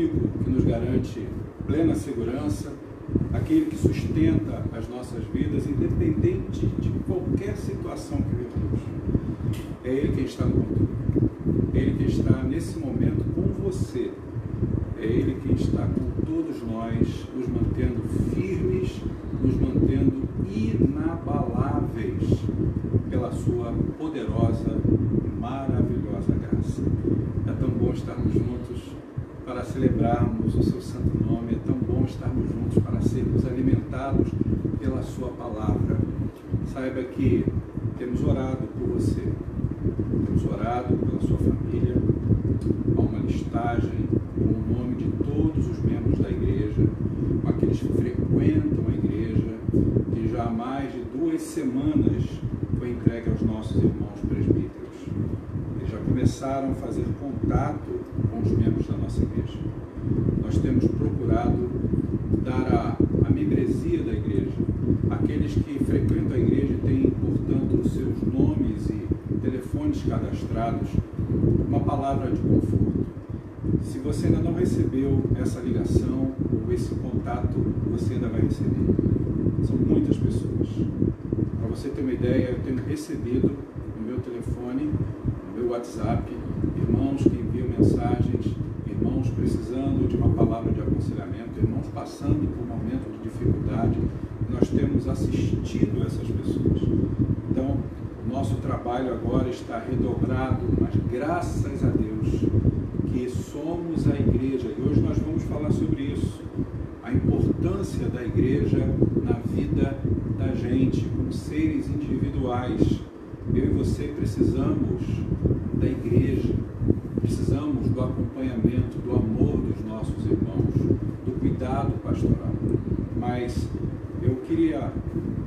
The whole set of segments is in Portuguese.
único que nos garante plena segurança, aquele que sustenta as nossas vidas, independente de qualquer situação que vivamos. É Ele quem está no controle. É Ele quem está nesse momento com você. É Ele quem está com todos nós, nos mantendo firmes, nos mantendo inabaláveis pela sua poderosa e maravilhosa graça. É tão bom estarmos juntos para celebrarmos o seu santo nome, é tão bom estarmos juntos para sermos alimentados pela sua palavra. Saiba que temos orado por você, temos orado pela sua família. Há uma listagem com o nome de todos os membros da igreja, com aqueles que frequentam a igreja, que já há mais de 2 semanas foi entregue aos nossos irmãos presbíteros. Eles já começaram a fazer contato com os membros da nossa igreja. Nós temos procurado dar a membresia da igreja, aqueles que frequentam a igreja e têm, portanto, os seus nomes e telefones cadastrados, uma palavra de conforto. Se você ainda não recebeu essa ligação ou esse contato, você ainda vai receber. São muitas pessoas. Para você ter uma ideia, eu tenho recebido no meu telefone, no meu WhatsApp, irmãos que enviam mensagens, irmãos precisando de uma palavra de aconselhamento, irmãos passando por um momento de dificuldade. Nós temos assistido essas pessoas. Então, nosso trabalho agora está redobrado, mas graças a Deus que somos a igreja. E hoje nós vamos falar sobre isso. A importância da igreja na vida da gente, como seres individuais. Eu e você precisamos da igreja, precisamos do acompanhamento, do amor dos nossos irmãos, do cuidado pastoral. Mas eu queria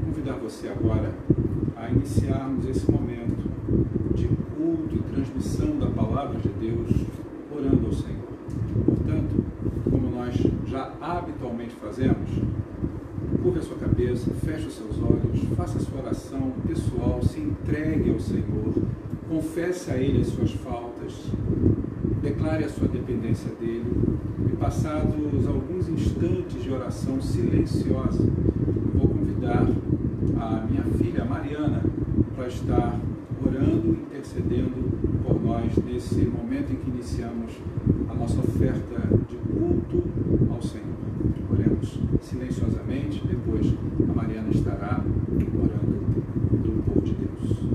convidar você agora a iniciarmos esse momento de culto e transmissão da palavra de Deus, orando ao Senhor. Portanto, como nós já habitualmente fazemos, curva a sua cabeça, feche os seus olhos, faça a sua oração pessoal, se entregue ao Senhor, confesse a Ele as suas faltas, declare a sua dependência dEle, e passados alguns instantes de oração silenciosa, eu vou convidar a minha filha Mariana para estar orando, intercedendo por nós nesse momento em que iniciamos a nossa oferta de culto ao Senhor. Oremos silenciosamente, depois a Mariana estará orando pelo povo de Deus.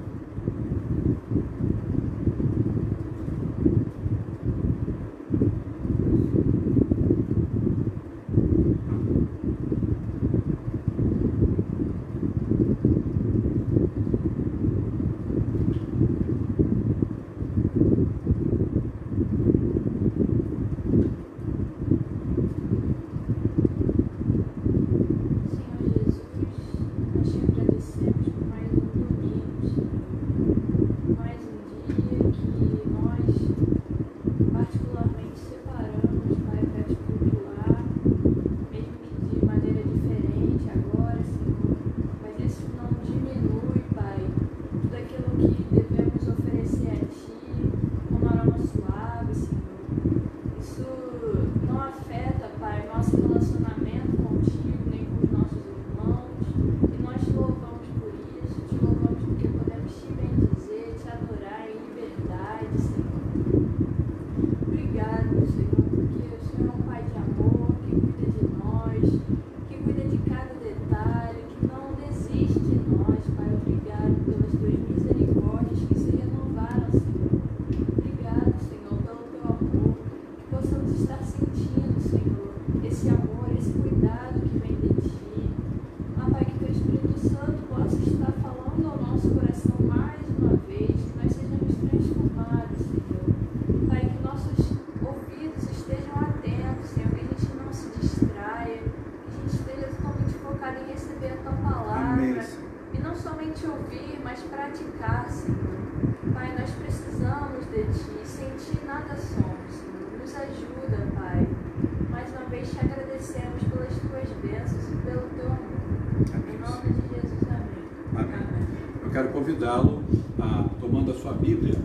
Convidá-lo a, tomando a sua Bíblia,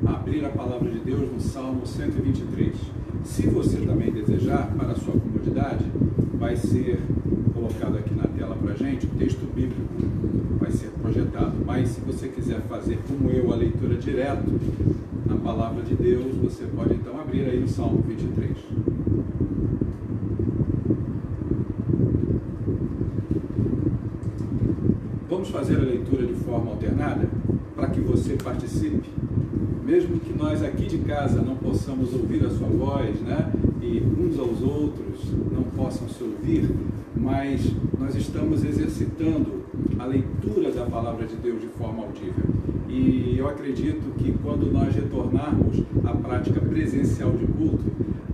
a abrir a palavra de Deus no Salmo 123. Se você também desejar, para a sua comodidade, vai ser colocado aqui na tela para a gente, o texto bíblico vai ser projetado. Mas se você quiser fazer como eu, a leitura direto na palavra de Deus, você pode então abrir aí no Salmo 23. Vamos fazer a leitura de forma alternada, para que você participe, mesmo que nós aqui de casa não possamos ouvir a sua voz, né? E uns aos outros não possam se ouvir, mas nós estamos exercitando a leitura da palavra de Deus de forma audível. E eu acredito que quando nós retornarmos à prática presencial de culto,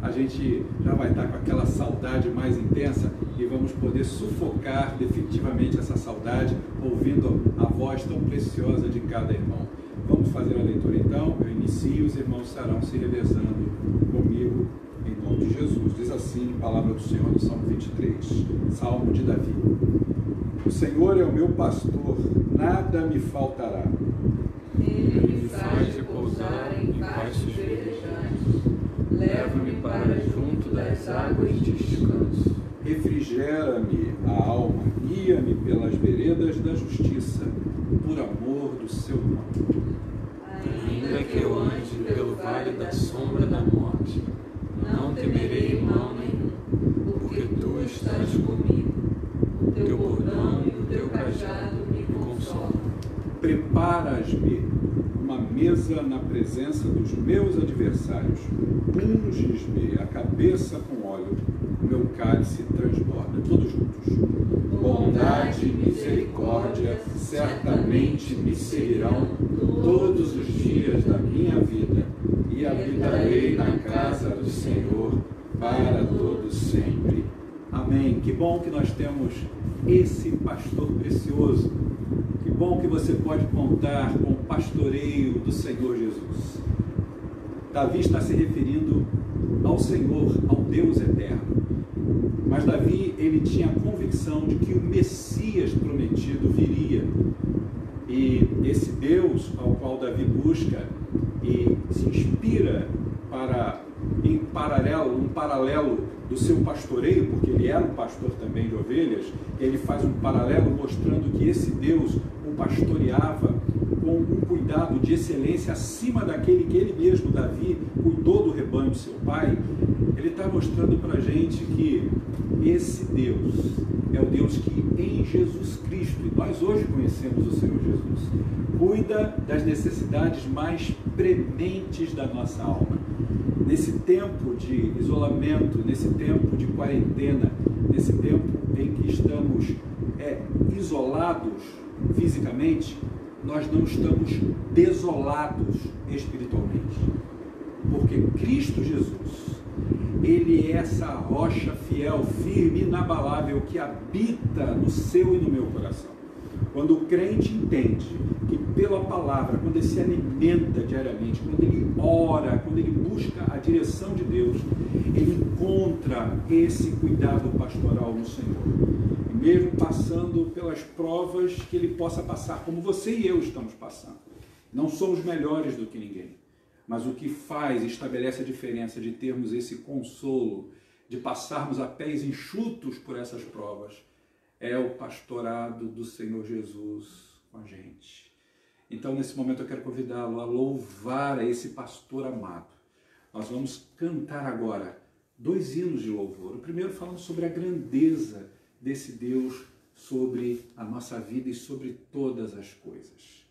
a gente já vai estar com aquela saudade mais intensa e vamos poder sufocar definitivamente essa saudade, ouvindo a voz tão preciosa de cada irmão. Vamos fazer a leitura então, eu inicio e os irmãos estarão se revezando comigo em nome de Jesus. Diz assim a palavra do Senhor no Salmo 23, Salmo de Davi. O Senhor é o meu pastor, nada me faltará. Ele me faz repousar em pastos verdejantes, leva-me para junto das águas de descanso. Refrigera-me a alma, guia-me pelas veredas da justiça, por amor do seu nome. Ainda que eu ande pelo vale da sombra da morte, não temerei mal nenhum, porque tu estás comigo. O teu bordão e o teu cajado me consolam. Preparas-me uma mesa na presença dos meus adversários, unges-me a cabeça com óleo, meu cálice transborda. Todos juntos. Bondade e misericórdia certamente me seguirão todos os dias da minha vida, e habitarei na casa do Senhor para todo sempre. Amém. Que bom que nós temos esse pastor precioso. Que bom que você pode contar com o pastoreio do Senhor Jesus. Davi está se referindo ao Senhor, ao Deus eterno. Mas Davi, ele tinha a convicção de que o Messias prometido viria. E esse Deus ao qual Davi busca e se inspira para, um paralelo do seu pastoreio, porque ele era um pastor também de ovelhas, ele faz um paralelo mostrando que esse Deus o pastoreava com um cuidado de excelência acima daquele que ele mesmo, Davi, cuidou do rebanho de seu pai. Ele está mostrando para a gente que esse Deus é o Deus que em Jesus Cristo, e nós hoje conhecemos o Senhor Jesus, cuida das necessidades mais prementes da nossa alma. Nesse tempo de isolamento, nesse tempo de quarentena, nesse tempo em que estamos isolados fisicamente, nós não estamos desolados espiritualmente. Porque Cristo Jesus, Ele é essa rocha fiel, firme, inabalável, que habita no seu e no meu coração. Quando o crente entende que pela palavra, quando ele se alimenta diariamente, quando ele ora, quando ele busca a direção de Deus, ele encontra esse cuidado pastoral no Senhor. E mesmo passando pelas provas que ele possa passar, como você e eu estamos passando. Não somos melhores do que ninguém. Mas o que faz e estabelece a diferença de termos esse consolo, de passarmos a pés enxutos por essas provas, é o pastorado do Senhor Jesus com a gente. Então, nesse momento, eu quero convidá-lo a louvar a esse pastor amado. Nós vamos cantar agora 2 hinos de louvor. O primeiro falando sobre a grandeza desse Deus sobre a nossa vida e sobre todas as coisas.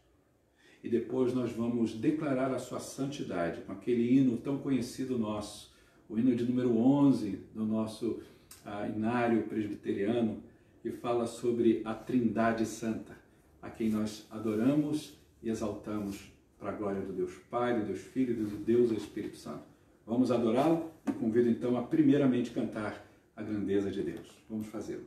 E depois nós vamos declarar a sua santidade com aquele hino tão conhecido nosso, o hino de número 11 do nosso inário presbiteriano, que fala sobre a Trindade Santa, a quem nós adoramos e exaltamos para a glória do Deus Pai, do Deus Filho e do Deus Espírito Santo. Vamos adorá-lo e convido então a primeiramente cantar a grandeza de Deus. Vamos fazê-lo.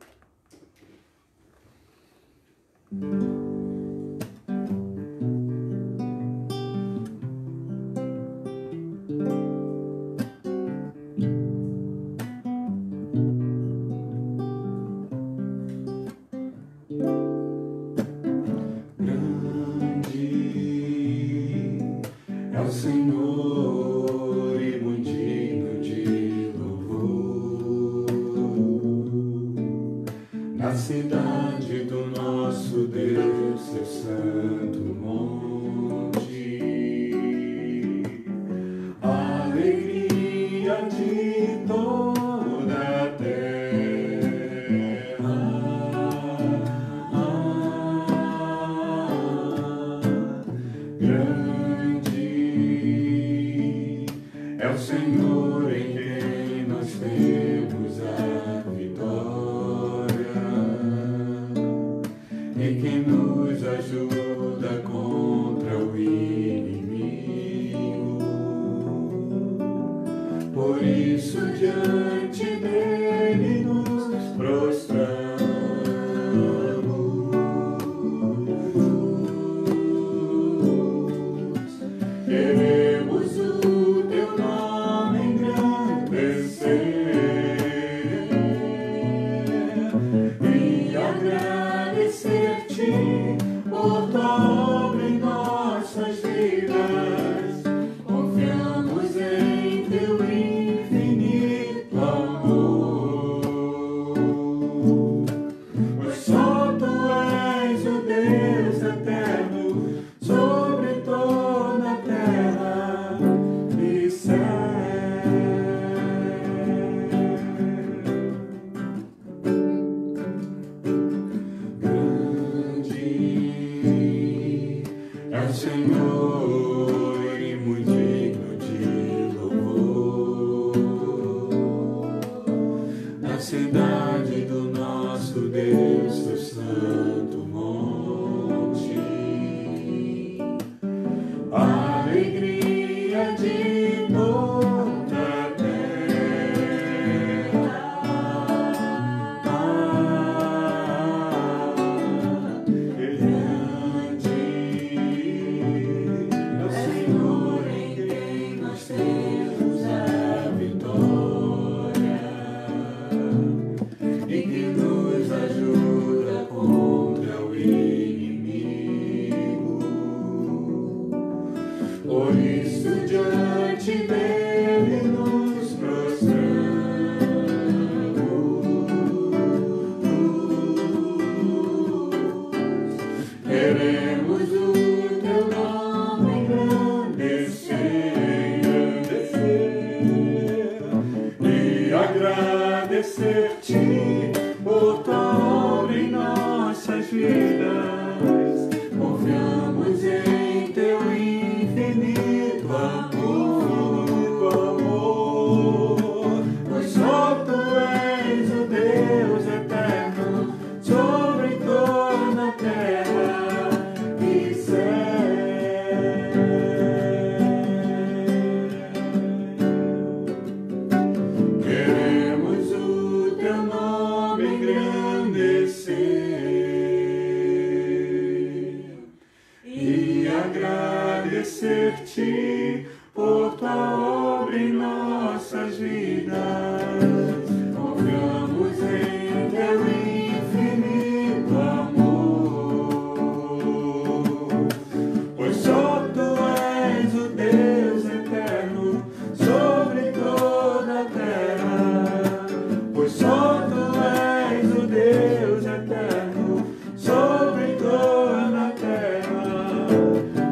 Senhor. na cidade do nosso Deus, seu santo monte. A alegria de toda a terra. Grande é o Senhor em quem nós temos a vitória, e que nos ajuda contra o inimigo. Por isso diante dele nos prostramos. Queremos o teu nome engrandecer e agradecer-te por tua obra em nossas vidas. Confiamos em teu infinito amor, pois só tu és o Deus eterno sobre toda a terra e céu. Grande é o Senhor e muito digno de louvor, na cidade do nosso Deus, seu santo monte. A alegria de toda a terra. Grande é o Senhor em quem nós temos a vitória, e que nos ajuda contra o inimigo. Por isso diante dele nos prostramos. Queremos o teu nome engrandecer e agradecer-te por tua obra em nossas vidas. Confiamos em teu infinito amor, pois só tu és o Deus eterno sobre toda a terra e céu. Queremos o teu nome engrandecer e agradecer-te por tua obra em nossas vidas. Confiamos em teu infinito amor, pois só tu és o Deus eterno sobre toda a terra. Pois só tu és o Deus eterno sobre toda a terra.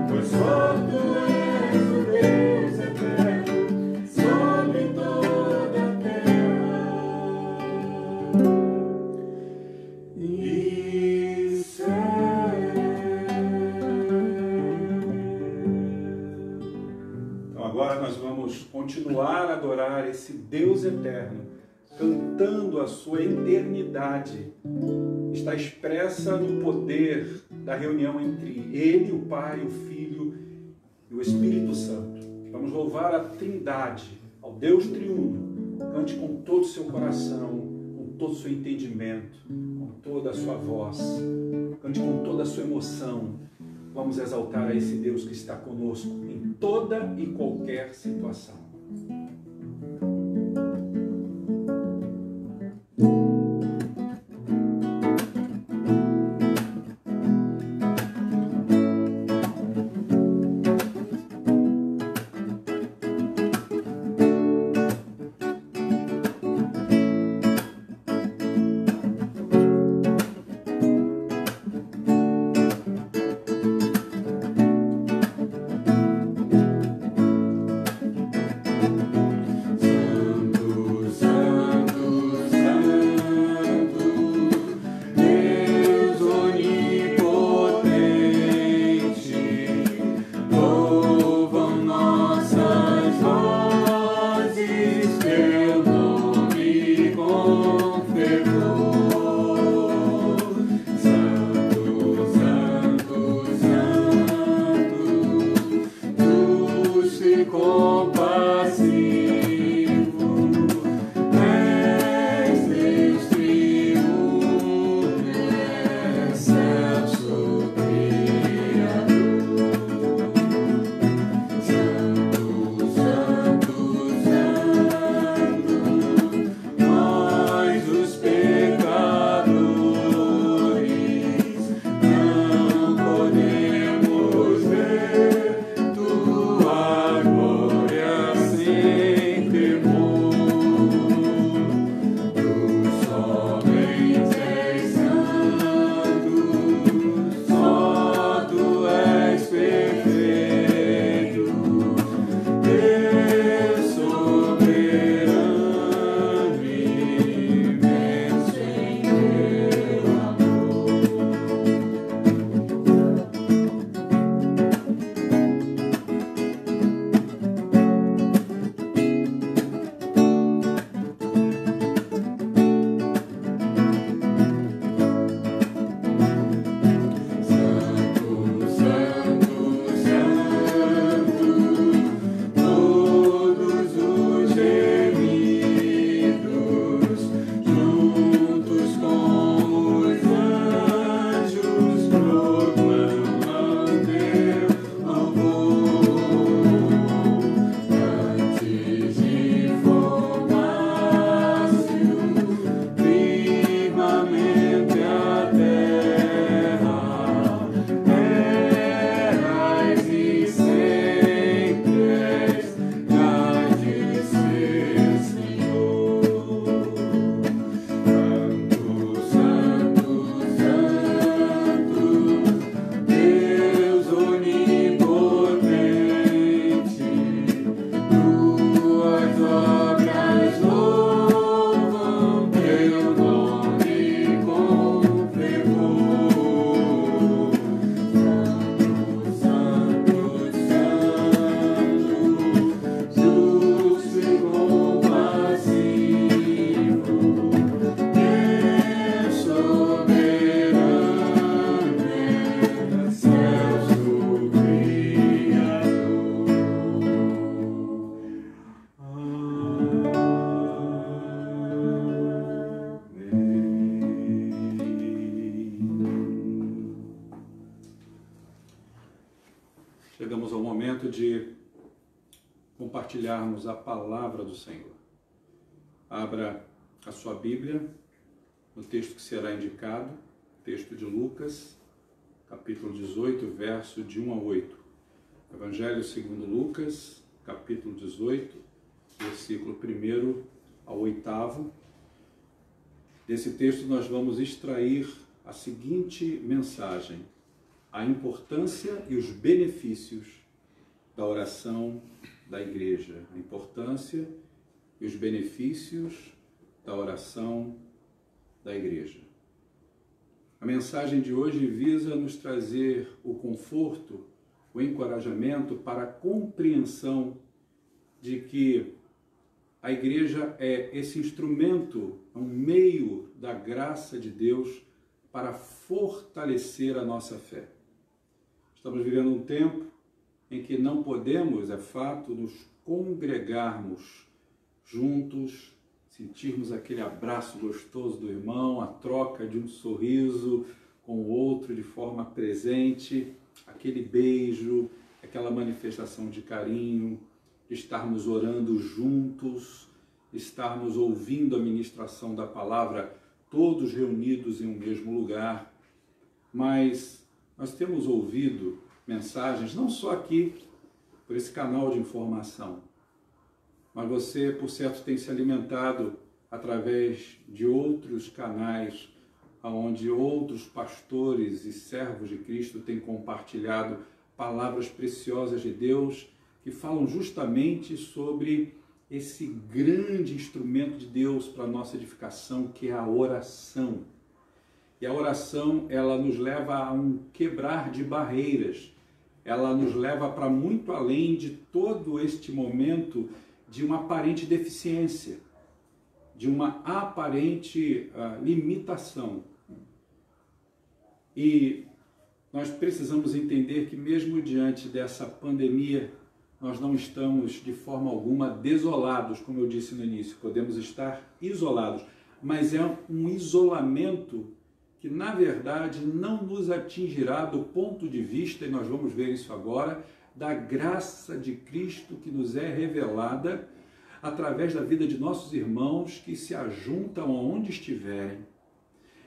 Pois só tu és o Deus eterno sobre toda a terra e céu. Então agora nós vamos continuar a adorar esse Deus eterno, cantando a sua eternidade. Está expressa no poder da reunião entre Ele, o Pai, o Filho e o Espírito Santo. Vamos louvar a Trindade, ao Deus triuno. Cante com todo o seu coração, com todo o seu entendimento, com toda a sua voz. Cante com toda a sua emoção. Vamos exaltar a esse Deus que está conosco em toda e qualquer situação. momento de compartilharmos a palavra do Senhor. Abra a sua Bíblia no texto que será indicado, texto de Lucas, capítulo 18, verso de 1 a 8. Evangelho segundo Lucas, capítulo 18, versículo 1 ao 8. Desse texto nós vamos extrair a seguinte mensagem: a importância e os benefícios da oração da igreja. A importância e os benefícios da oração da igreja. A mensagem de hoje visa nos trazer o conforto, o encorajamento para a compreensão de que a igreja é esse instrumento, um meio da graça de Deus para fortalecer a nossa fé. Estamos vivendo um tempo em que não podemos, é fato, nos congregarmos juntos, sentirmos aquele abraço gostoso do irmão, a troca de um sorriso com o outro de forma presente, aquele beijo, aquela manifestação de carinho, de estarmos orando juntos, estarmos ouvindo a ministração da palavra, todos reunidos em um mesmo lugar. Mas nós temos ouvido mensagens, não só aqui, por esse canal de informação, mas você, por certo, tem se alimentado através de outros canais, onde outros pastores e servos de Cristo têm compartilhado palavras preciosas de Deus, que falam justamente sobre esse grande instrumento de Deus para a nossa edificação, que é a oração. E a oração, ela nos leva a um quebrar de barreiras, ela nos leva para muito além de todo este momento de uma aparente deficiência, de uma aparente limitação. E nós precisamos entender que mesmo diante dessa pandemia, nós não estamos de forma alguma desolados, como eu disse no início, podemos estar isolados, mas é um isolamento que, na verdade, não nos atingirá do ponto de vista, e nós vamos ver isso agora, da graça de Cristo que nos é revelada através da vida de nossos irmãos que se ajuntam aonde estiverem,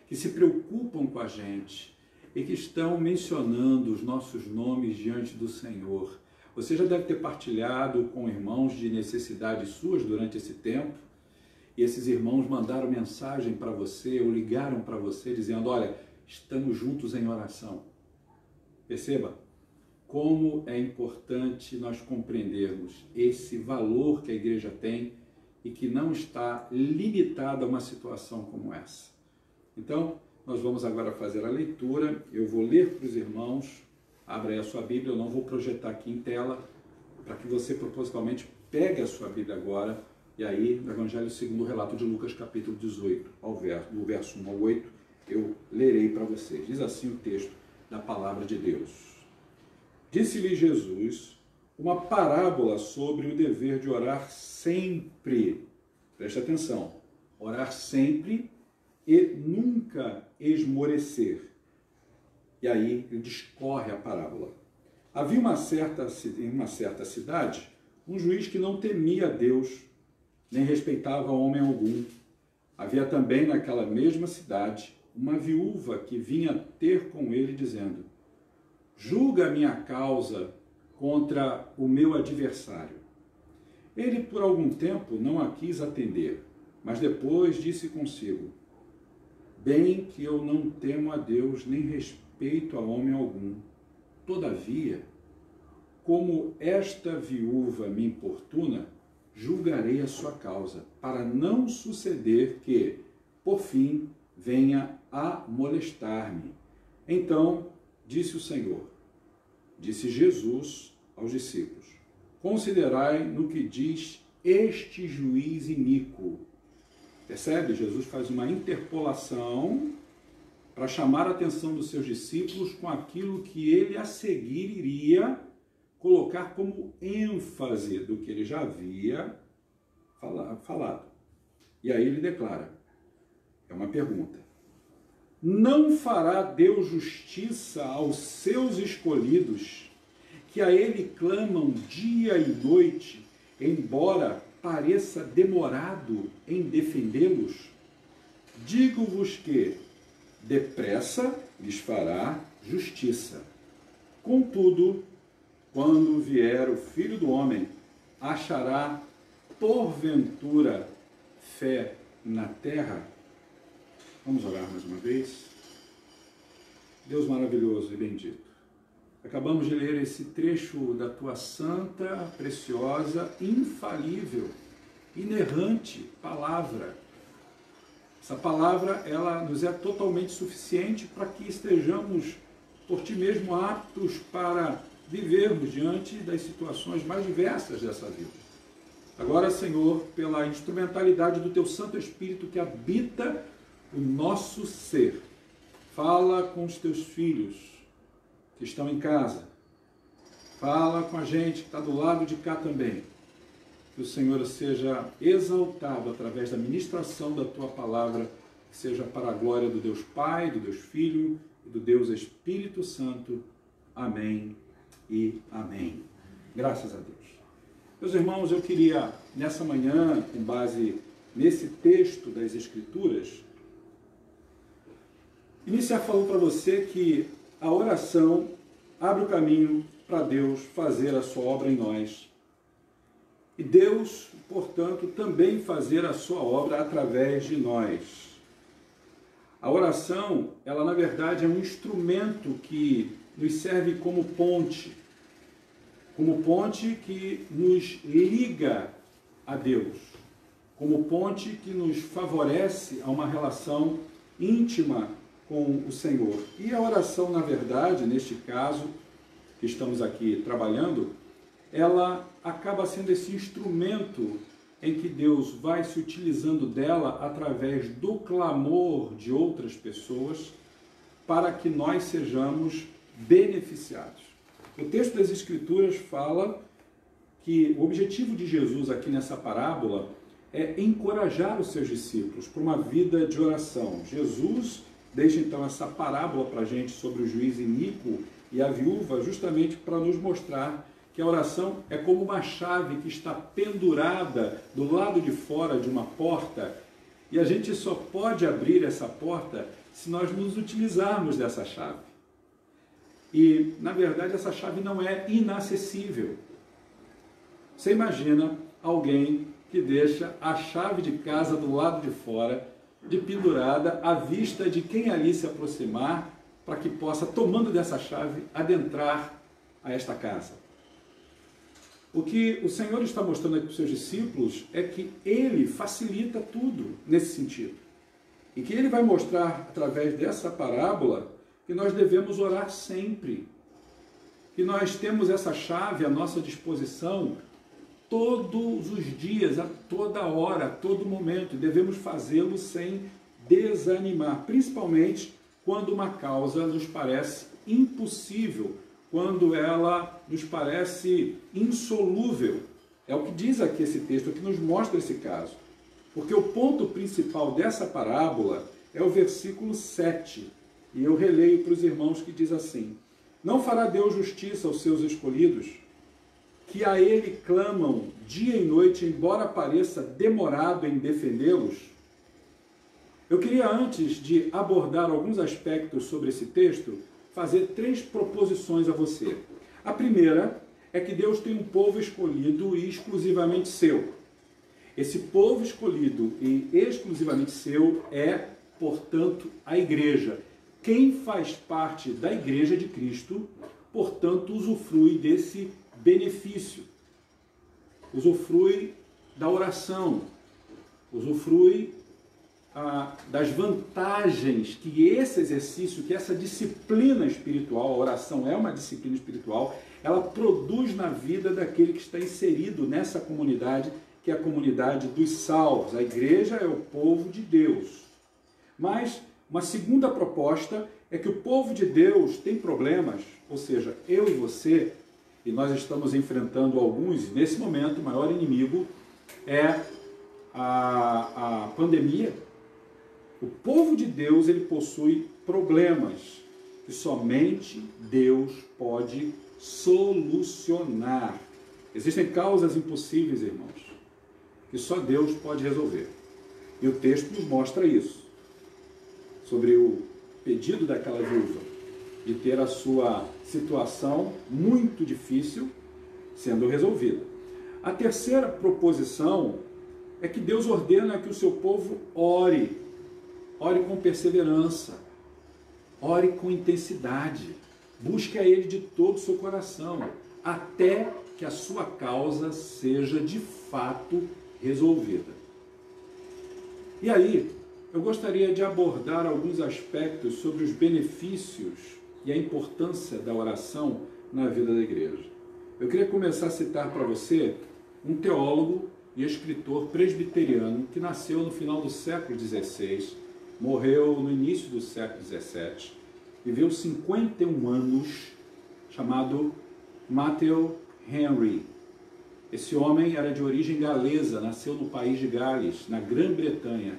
que se preocupam com a gente e que estão mencionando os nossos nomes diante do Senhor. Você já deve ter partilhado com irmãos de necessidades suas durante esse tempo, e esses irmãos mandaram mensagem para você, ou ligaram para você, dizendo: olha, estamos juntos em oração. Perceba como é importante nós compreendermos esse valor que a igreja tem e que não está limitada a uma situação como essa. Então, nós vamos agora fazer a leitura. Eu vou ler para os irmãos. Abra aí a sua Bíblia, eu não vou projetar aqui em tela, para que você propositalmente pegue a sua Bíblia agora, e aí, no Evangelho segundo o relato de Lucas, capítulo 18, do verso 1 ao 8, eu lerei para vocês. Diz assim o texto da palavra de Deus. Disse-lhe Jesus uma parábola sobre o dever de orar sempre. Preste atenção, orar sempre e nunca esmorecer. E aí ele discorre a parábola. Havia em uma certa cidade um juiz que não temia a Deus, nem respeitava homem algum. Havia também naquela mesma cidade uma viúva que vinha ter com ele dizendo: julga a minha causa contra o meu adversário. Ele por algum tempo não a quis atender, mas depois disse consigo: bem que eu não temo a Deus, nem respeito a homem algum. Todavia, como esta viúva me importuna, julgarei a sua causa, para não suceder que, por fim, venha a molestar-me. Então, disse o Senhor, disse Jesus aos discípulos: considerai no que diz este juiz iníquo. Percebe? Jesus faz uma interpolação para chamar a atenção dos seus discípulos com aquilo que ele a seguir iria colocar como ênfase do que ele já havia falado. E aí ele declara, é uma pergunta: não fará Deus justiça aos seus escolhidos, que a ele clamam dia e noite, embora pareça demorado em defendê-los? Digo-vos que depressa lhes fará justiça. Contudo, quando vier o Filho do Homem, achará porventura fé na terra? Vamos orar mais uma vez? Deus maravilhoso e bendito, acabamos de ler esse trecho da tua santa, preciosa, infalível, inerrante palavra. Essa palavra, ela nos é totalmente suficiente para que estejamos, por ti mesmo, aptos para vivermos diante das situações mais diversas dessa vida. Agora, Senhor, pela instrumentalidade do teu Santo Espírito que habita o nosso ser, fala com os teus filhos que estão em casa, fala com a gente que está do lado de cá também. Que o Senhor seja exaltado através da ministração da tua palavra, que seja para a glória do Deus Pai, do Deus Filho e do Deus Espírito Santo. Amém e amém. Graças a Deus. Meus irmãos, eu queria, nessa manhã, com base nesse texto das Escrituras, iniciar falando para você que a oração abre o caminho para Deus fazer a sua obra em nós. E Deus, portanto, também fazer a sua obra através de nós. A oração, ela na verdade é um instrumento que nos serve como ponte que nos liga a Deus, como ponte que nos favorece a uma relação íntima com o Senhor. E a oração, na verdade, neste caso que estamos aqui trabalhando, ela acaba sendo esse instrumento em que Deus vai se utilizando dela através do clamor de outras pessoas para que nós sejamos beneficiados. O texto das Escrituras fala que o objetivo de Jesus aqui nessa parábola é encorajar os seus discípulos para uma vida de oração. Jesus deixa então essa parábola para a gente sobre o juiz iníquo e a viúva justamente para nos mostrar que a oração é como uma chave que está pendurada do lado de fora de uma porta e a gente só pode abrir essa porta se nós nos utilizarmos dessa chave. E, na verdade, essa chave não é inacessível. Você imagina alguém que deixa a chave de casa do lado de fora, de pendurada, à vista de quem ali se aproximar, para que possa, tomando dessa chave, adentrar a esta casa. O que o Senhor está mostrando aqui para os seus discípulos é que Ele facilita tudo nesse sentido. E que Ele vai mostrar, através dessa parábola, que nós devemos orar sempre. Que nós temos essa chave à nossa disposição todos os dias, a toda hora, a todo momento. Devemos fazê-lo sem desanimar, principalmente quando uma causa nos parece impossível, quando ela nos parece insolúvel. É o que diz aqui esse texto, é o que nos mostra esse caso. Porque o ponto principal dessa parábola é o versículo 7. E eu releio para os irmãos que diz assim: não fará Deus justiça aos seus escolhidos, que a Ele clamam dia e noite, embora pareça demorado em defendê-los? Eu queria, antes de abordar alguns aspectos sobre esse texto, fazer 3 proposições a você. A primeira é que Deus tem um povo escolhido e exclusivamente seu. Esse povo escolhido e exclusivamente seu é, portanto, a igreja. Quem faz parte da igreja de Cristo, portanto, usufrui desse benefício. Usufrui da oração. Usufrui das vantagens que esse exercício, que essa disciplina espiritual, a oração é uma disciplina espiritual, ela produz na vida daquele que está inserido nessa comunidade, que é a comunidade dos salvos. A igreja é o povo de Deus. Mas uma segunda proposta é que o povo de Deus tem problemas, ou seja, eu e você, e nós estamos enfrentando alguns, e nesse momento o maior inimigo é a pandemia. O povo de Deus, ele possui problemas que somente Deus pode solucionar. Existem causas impossíveis, irmãos, que só Deus pode resolver. E o texto nos mostra isso, sobre o pedido daquela viúva de ter a sua situação muito difícil sendo resolvida. A terceira proposição é que Deus ordena que o seu povo ore com perseverança, ore com intensidade, busque a Ele de todo o seu coração, até que a sua causa seja de fato resolvida. E aí, eu gostaria de abordar alguns aspectos sobre os benefícios e a importância da oração na vida da igreja. Eu queria começar a citar para você um teólogo e escritor presbiteriano que nasceu no final do século XVI, morreu no início do século XVII, viveu 51 anos, chamado Matthew Henry. Esse homem era de origem galesa, nasceu no país de Gales, na Grã-Bretanha.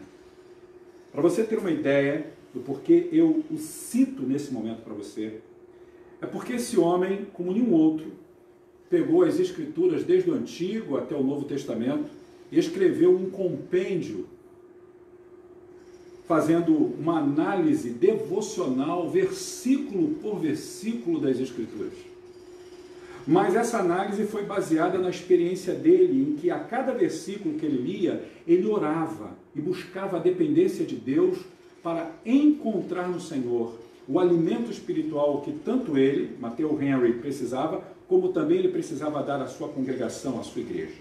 Para você ter uma ideia do porquê eu o cito nesse momento para você, é porque esse homem, como nenhum outro, pegou as Escrituras desde o Antigo até o Novo Testamento e escreveu um compêndio fazendo uma análise devocional, versículo por versículo das Escrituras. Mas essa análise foi baseada na experiência dele, em que a cada versículo que ele lia, ele orava e buscava a dependência de Deus para encontrar no Senhor o alimento espiritual que tanto ele, Matthew Henry, precisava, como também ele precisava dar à sua congregação, à sua igreja.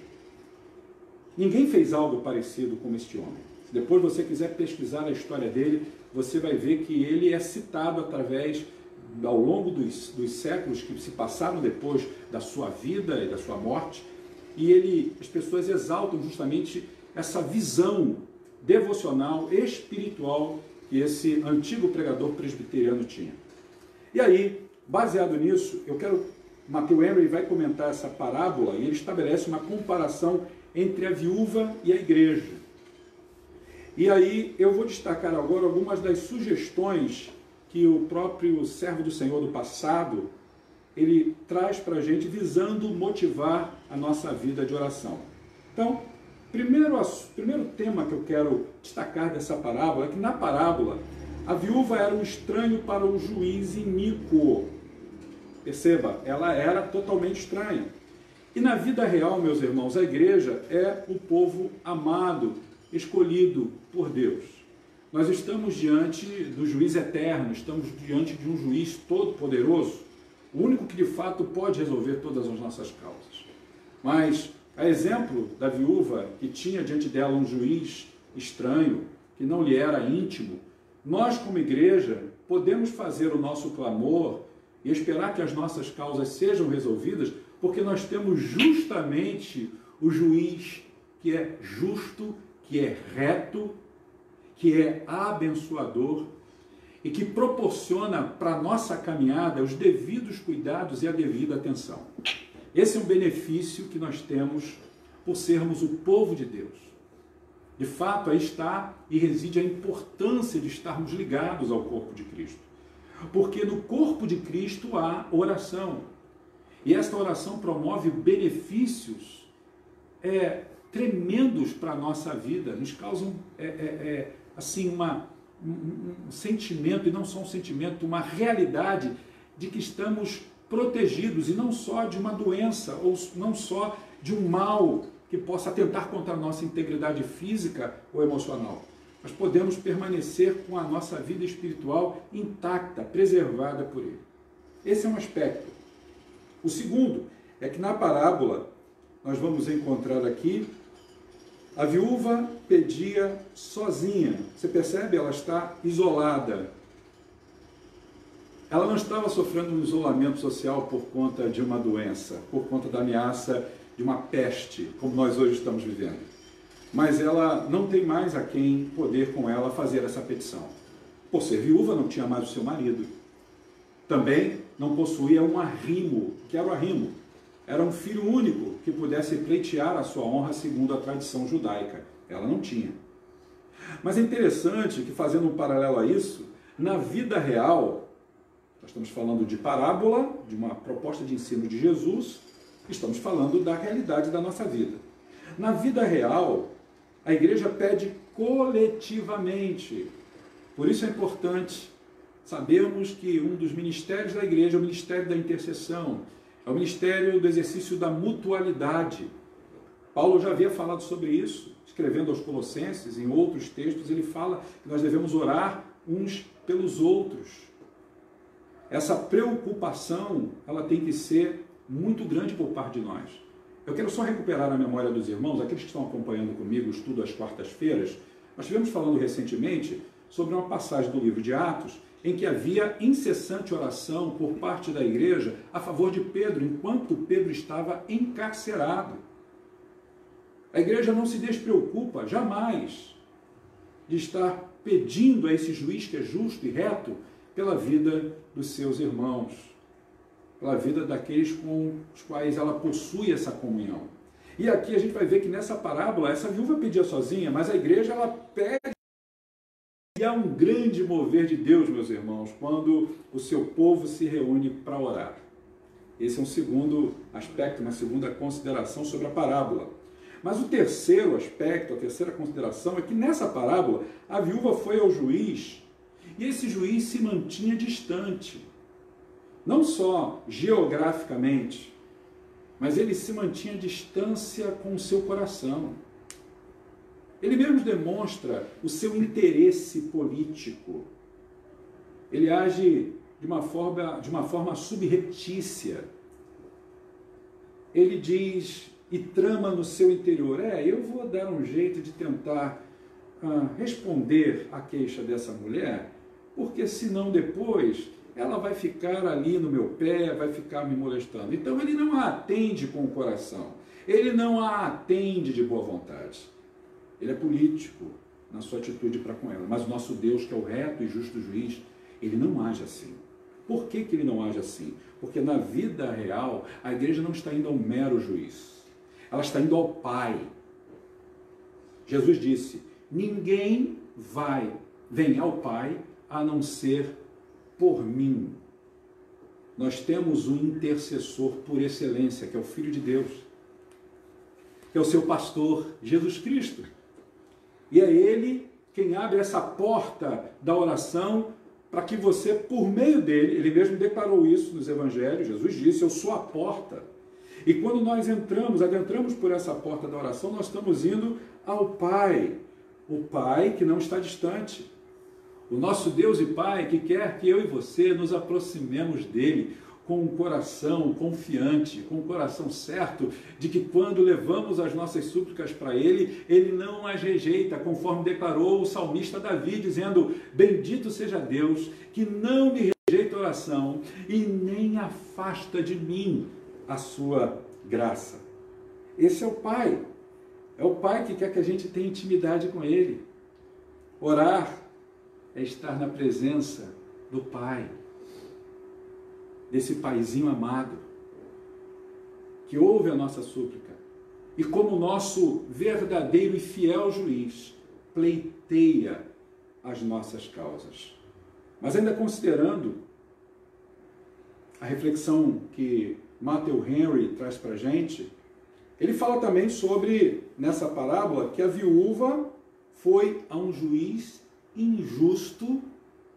Ninguém fez algo parecido com este homem. Se depois você quiser pesquisar a história dele, você vai ver que ele é citado através, ao longo dos séculos que se passaram depois da sua vida e da sua morte, e as pessoas exaltam justamente essa visão devocional, espiritual, que esse antigo pregador presbiteriano tinha. E aí, baseado nisso, Matthew Henry vai comentar essa parábola e ele estabelece uma comparação entre a viúva e a igreja. E aí eu vou destacar agora algumas das sugestões que o próprio servo do Senhor do passado, ele traz para a gente visando motivar a nossa vida de oração. Então, primeiro tema que eu quero destacar dessa parábola é que na parábola a viúva era um estranho para o juiz iníquo. Perceba, ela era totalmente estranha. E na vida real, meus irmãos, a igreja é o povo amado, escolhido por Deus. Nós estamos diante do juiz eterno, estamos diante de um juiz todo-poderoso, o único que de fato pode resolver todas as nossas causas. Mas, a exemplo da viúva que tinha diante dela um juiz estranho, que não lhe era íntimo, nós como igreja podemos fazer o nosso clamor e esperar que as nossas causas sejam resolvidas, porque nós temos justamente o juiz que é justo, que é reto, que é abençoador e que proporciona para a nossa caminhada os devidos cuidados e a devida atenção. Esse é um benefício que nós temos por sermos o povo de Deus. De fato, aí está e reside a importância de estarmos ligados ao corpo de Cristo. Porque no corpo de Cristo há oração. E esta oração promove benefícios tremendos para a nossa vida, nos causam assim um sentimento, e não só um sentimento, uma realidade de que estamos protegidos, e não só de uma doença, ou não só de um mal que possa atentar contra a nossa integridade física ou emocional, mas podemos permanecer com a nossa vida espiritual intacta, preservada por Ele. Esse é um aspecto. O segundo é que na parábola nós vamos encontrar aqui a viúva pedia sozinha. Você percebe? Ela está isolada. Ela não estava sofrendo um isolamento social por conta de uma doença, por conta da ameaça de uma peste, como nós hoje estamos vivendo. Mas ela não tem mais a quem poder com ela fazer essa petição. Por ser viúva, não tinha mais o seu marido. Também não possuía um arrimo. O que era o arrimo? Era um filho único que pudesse pleitear a sua honra segundo a tradição judaica. Ela não tinha. Mas é interessante que, fazendo um paralelo a isso, na vida real, Nós estamos falando de parábola, de uma proposta de ensino de Jesus, estamos falando da realidade da nossa vida. Na vida real, a igreja pede coletivamente. Por isso é importante sabermos que um dos ministérios da igreja é o ministério da intercessão, é o ministério do exercício da mutualidade. Paulo já havia falado sobre isso, escrevendo aos Colossenses, em outros textos, ele fala que nós devemos orar uns pelos outros. Essa preocupação, ela tem que ser muito grande por parte de nós. Eu quero só recuperar a memória dos irmãos, aqueles que estão acompanhando comigo o estudo às quartas-feiras. Nós estivemos falando recentemente sobre uma passagem do livro de Atos, em que havia incessante oração por parte da igreja a favor de Pedro, enquanto Pedro estava encarcerado. A igreja não se despreocupa jamais de estar pedindo a esse juiz que é justo e reto pela vida dos seus irmãos, pela vida daqueles com os quais ela possui essa comunhão. E aqui a gente vai ver que nessa parábola, essa viúva pedia sozinha, mas a igreja ela pede. E há um grande mover de Deus, meus irmãos, quando o seu povo se reúne para orar. Esse é um segundo aspecto, uma segunda consideração sobre a parábola. Mas o terceiro aspecto, a terceira consideração, é que nessa parábola a viúva foi ao juiz e esse juiz se mantinha distante. Não só geograficamente, mas ele se mantinha à distância com o seu coração. Ele mesmo demonstra o seu interesse político. Ele age de uma forma subreptícia. Ele diz e trama no seu interior, eu vou dar um jeito de tentar responder à queixa dessa mulher, porque senão depois ela vai ficar ali no meu pé, vai ficar me molestando. Então ele não a atende com o coração, ele não a atende de boa vontade. Ele é político na sua atitude para com ela, mas o nosso Deus, que é o reto e justo juiz, ele não age assim. Por que ele não age assim? Porque na vida real, a igreja não está indo ao mero juiz, ela está indo ao Pai. Jesus disse, ninguém vem ao Pai a não ser por mim. Nós temos um intercessor por excelência, que é o Filho de Deus, que é o seu pastor, Jesus Cristo. E é Ele quem abre essa porta da oração para que você, por meio dele, ele mesmo declarou isso nos evangelhos, Jesus disse, eu sou a porta. E quando nós adentramos por essa porta da oração, nós estamos indo ao Pai, o Pai que não está distante. O nosso Deus e Pai que quer que eu e você nos aproximemos dele com um coração confiante, com um coração certo de que quando levamos as nossas súplicas para ele, ele não as rejeita, conforme declarou o salmista Davi, dizendo, bendito seja Deus que não me rejeita a oração e nem afasta de mim a sua graça. Esse é o Pai que quer que a gente tenha intimidade com ele. Orar é estar na presença do Pai, desse Paizinho amado, que ouve a nossa súplica e como nosso verdadeiro e fiel juiz, pleiteia as nossas causas. Mas ainda considerando a reflexão que Matthew Henry traz para a gente, ele fala também sobre, nessa parábola, que a viúva foi a um juiz injusto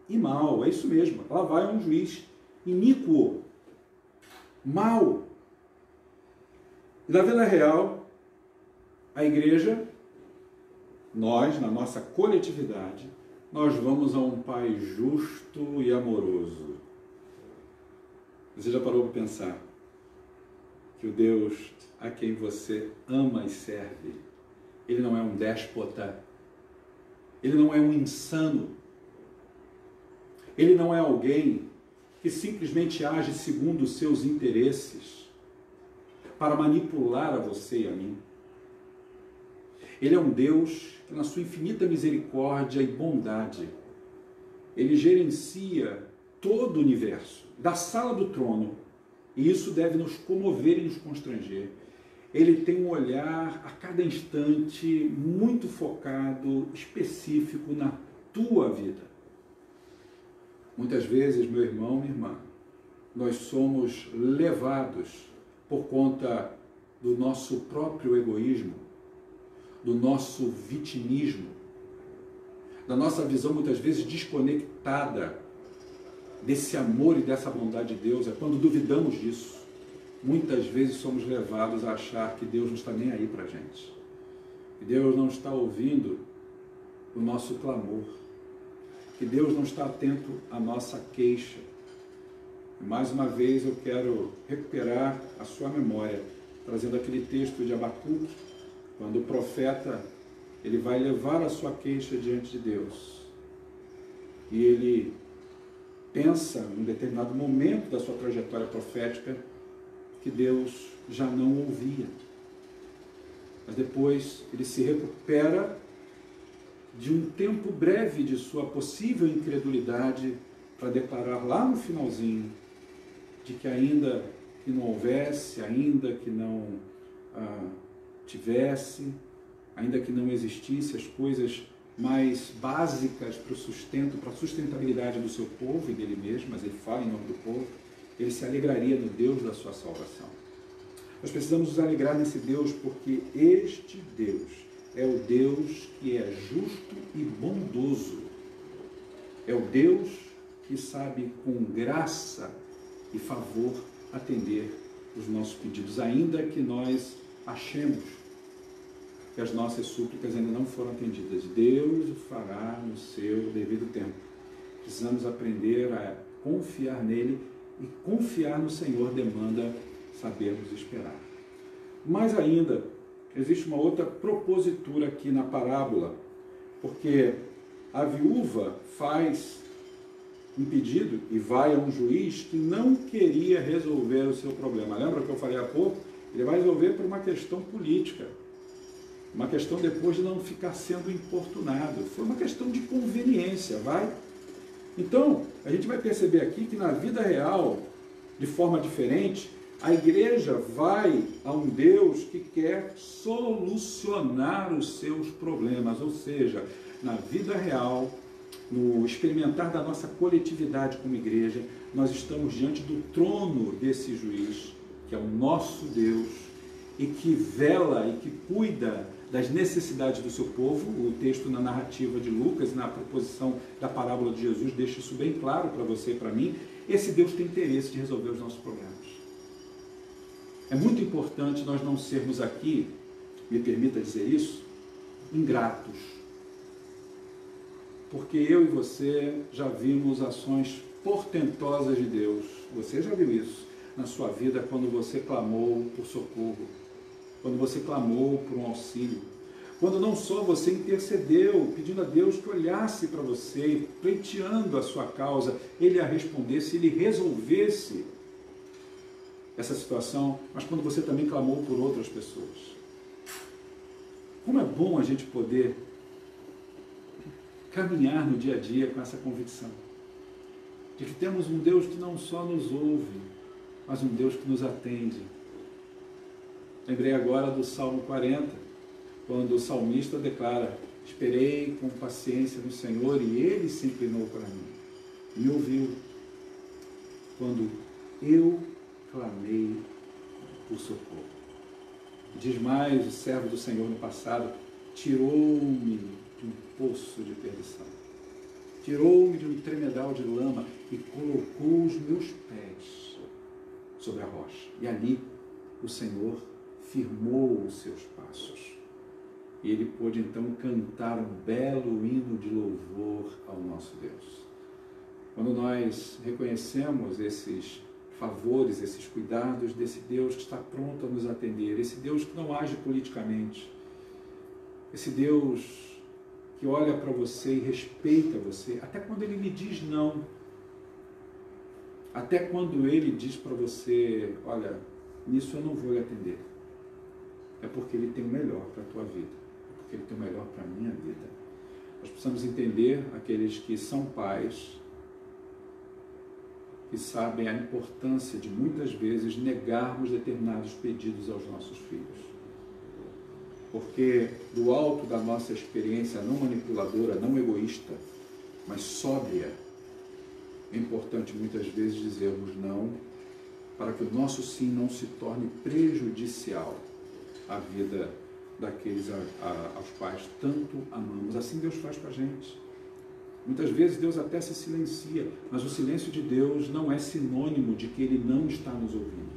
e mau. É isso mesmo, ela vai a um juiz iníquo, mau. E na vida real, a igreja, nós, na nossa coletividade, nós vamos a um Pai justo e amoroso. Você já parou para pensar que o Deus a quem você ama e serve, ele não é um déspota, ele não é um insano, ele não é alguém que simplesmente age segundo os seus interesses para manipular a você e a mim. Ele é um Deus que, na sua infinita misericórdia e bondade, ele gerencia todo o universo, da sala do trono, e isso deve nos comover e nos constranger. Ele tem um olhar a cada instante muito focado, específico na tua vida. Muitas vezes, meu irmão, minha irmã, nós somos levados por conta do nosso próprio egoísmo, do nosso vitimismo, da nossa visão muitas vezes desconectada desse amor e dessa bondade de Deus. É quando duvidamos disso. Muitas vezes somos levados a achar que Deus não está nem aí para a gente. Que Deus não está ouvindo o nosso clamor. Que Deus não está atento à nossa queixa. E mais uma vez eu quero recuperar a sua memória, trazendo aquele texto de Abacuque, quando o profeta ele vai levar a sua queixa diante de Deus. E ele pensa, em um determinado momento da sua trajetória profética, que Deus já não ouvia. Mas depois ele se recupera de um tempo breve de sua possível incredulidade para declarar lá no finalzinho de que ainda que não houvesse, ainda que não tivesse, ainda que não existisse as coisas mais básicas para o sustento, para a sustentabilidade do seu povo e dele mesmo, mas ele fala em nome do povo, ele se alegraria no Deus da sua salvação. Nós precisamos nos alegrar nesse Deus, porque este Deus é o Deus que é justo e bondoso. É o Deus que sabe com graça e favor atender os nossos pedidos, ainda que nós achemos que as nossas súplicas ainda não foram atendidas. Deus o fará no seu devido tempo. Precisamos aprender a confiar nele, e confiar no Senhor demanda sabermos esperar. Mas ainda, existe uma outra propositura aqui na parábola, porque a viúva faz um pedido e vai a um juiz que não queria resolver o seu problema. Lembra que eu falei há pouco? Ele vai resolver por uma questão política. Uma questão depois de não ficar sendo importunado. Foi uma questão de conveniência, vai? Então, a gente vai perceber aqui que na vida real, de forma diferente, a igreja vai a um Deus que quer solucionar os seus problemas. Ou seja, na vida real, no experimentar da nossa coletividade como igreja, nós estamos diante do trono desse juiz, que é o nosso Deus, e que vela e que cuida das necessidades do seu povo. O texto na narrativa de Lucas, na proposição da parábola de Jesus, deixa isso bem claro para você e para mim. Esse Deus tem interesse de resolver os nossos problemas. É muito importante nós não sermos aqui, me permita dizer isso, ingratos. Porque eu e você já vimos ações portentosas de Deus. Você já viu isso na sua vida quando você clamou por socorro, quando você clamou por um auxílio, quando não só você intercedeu, pedindo a Deus que olhasse para você, pleiteando a sua causa, Ele a respondesse, Ele resolvesse essa situação, mas quando você também clamou por outras pessoas. Como é bom a gente poder caminhar no dia a dia com essa convicção de que temos um Deus que não só nos ouve, mas um Deus que nos atende. Lembrei agora do Salmo 40, quando o salmista declara: esperei com paciência no Senhor e Ele se inclinou para mim, me ouviu, quando eu clamei por socorro. Diz mais o servo do Senhor no passado: tirou-me de um poço de perdição, tirou-me de um tremedal de lama e colocou os meus pés sobre a rocha. E ali o Senhor firmou os seus passos. E ele pôde então cantar um belo hino de louvor ao nosso Deus. Quando nós reconhecemos esses favores, esses cuidados desse Deus que está pronto a nos atender, esse Deus que não age politicamente, esse Deus que olha para você e respeita você, até quando Ele lhe diz não, até quando Ele diz para você: olha, nisso eu não vou lhe atender, é porque Ele tem o melhor para a tua vida, é porque Ele tem o melhor para a minha vida. Nós precisamos entender, aqueles que são pais, que sabem a importância de muitas vezes negarmos determinados pedidos aos nossos filhos. Porque do alto da nossa experiência não manipuladora, não egoísta, mas sóbria, é importante muitas vezes dizermos não, para que o nosso sim não se torne prejudicial à vida daqueles aos quais tanto amamos. Assim Deus faz com a gente. Muitas vezes Deus até se silencia, mas o silêncio de Deus não é sinônimo de que Ele não está nos ouvindo.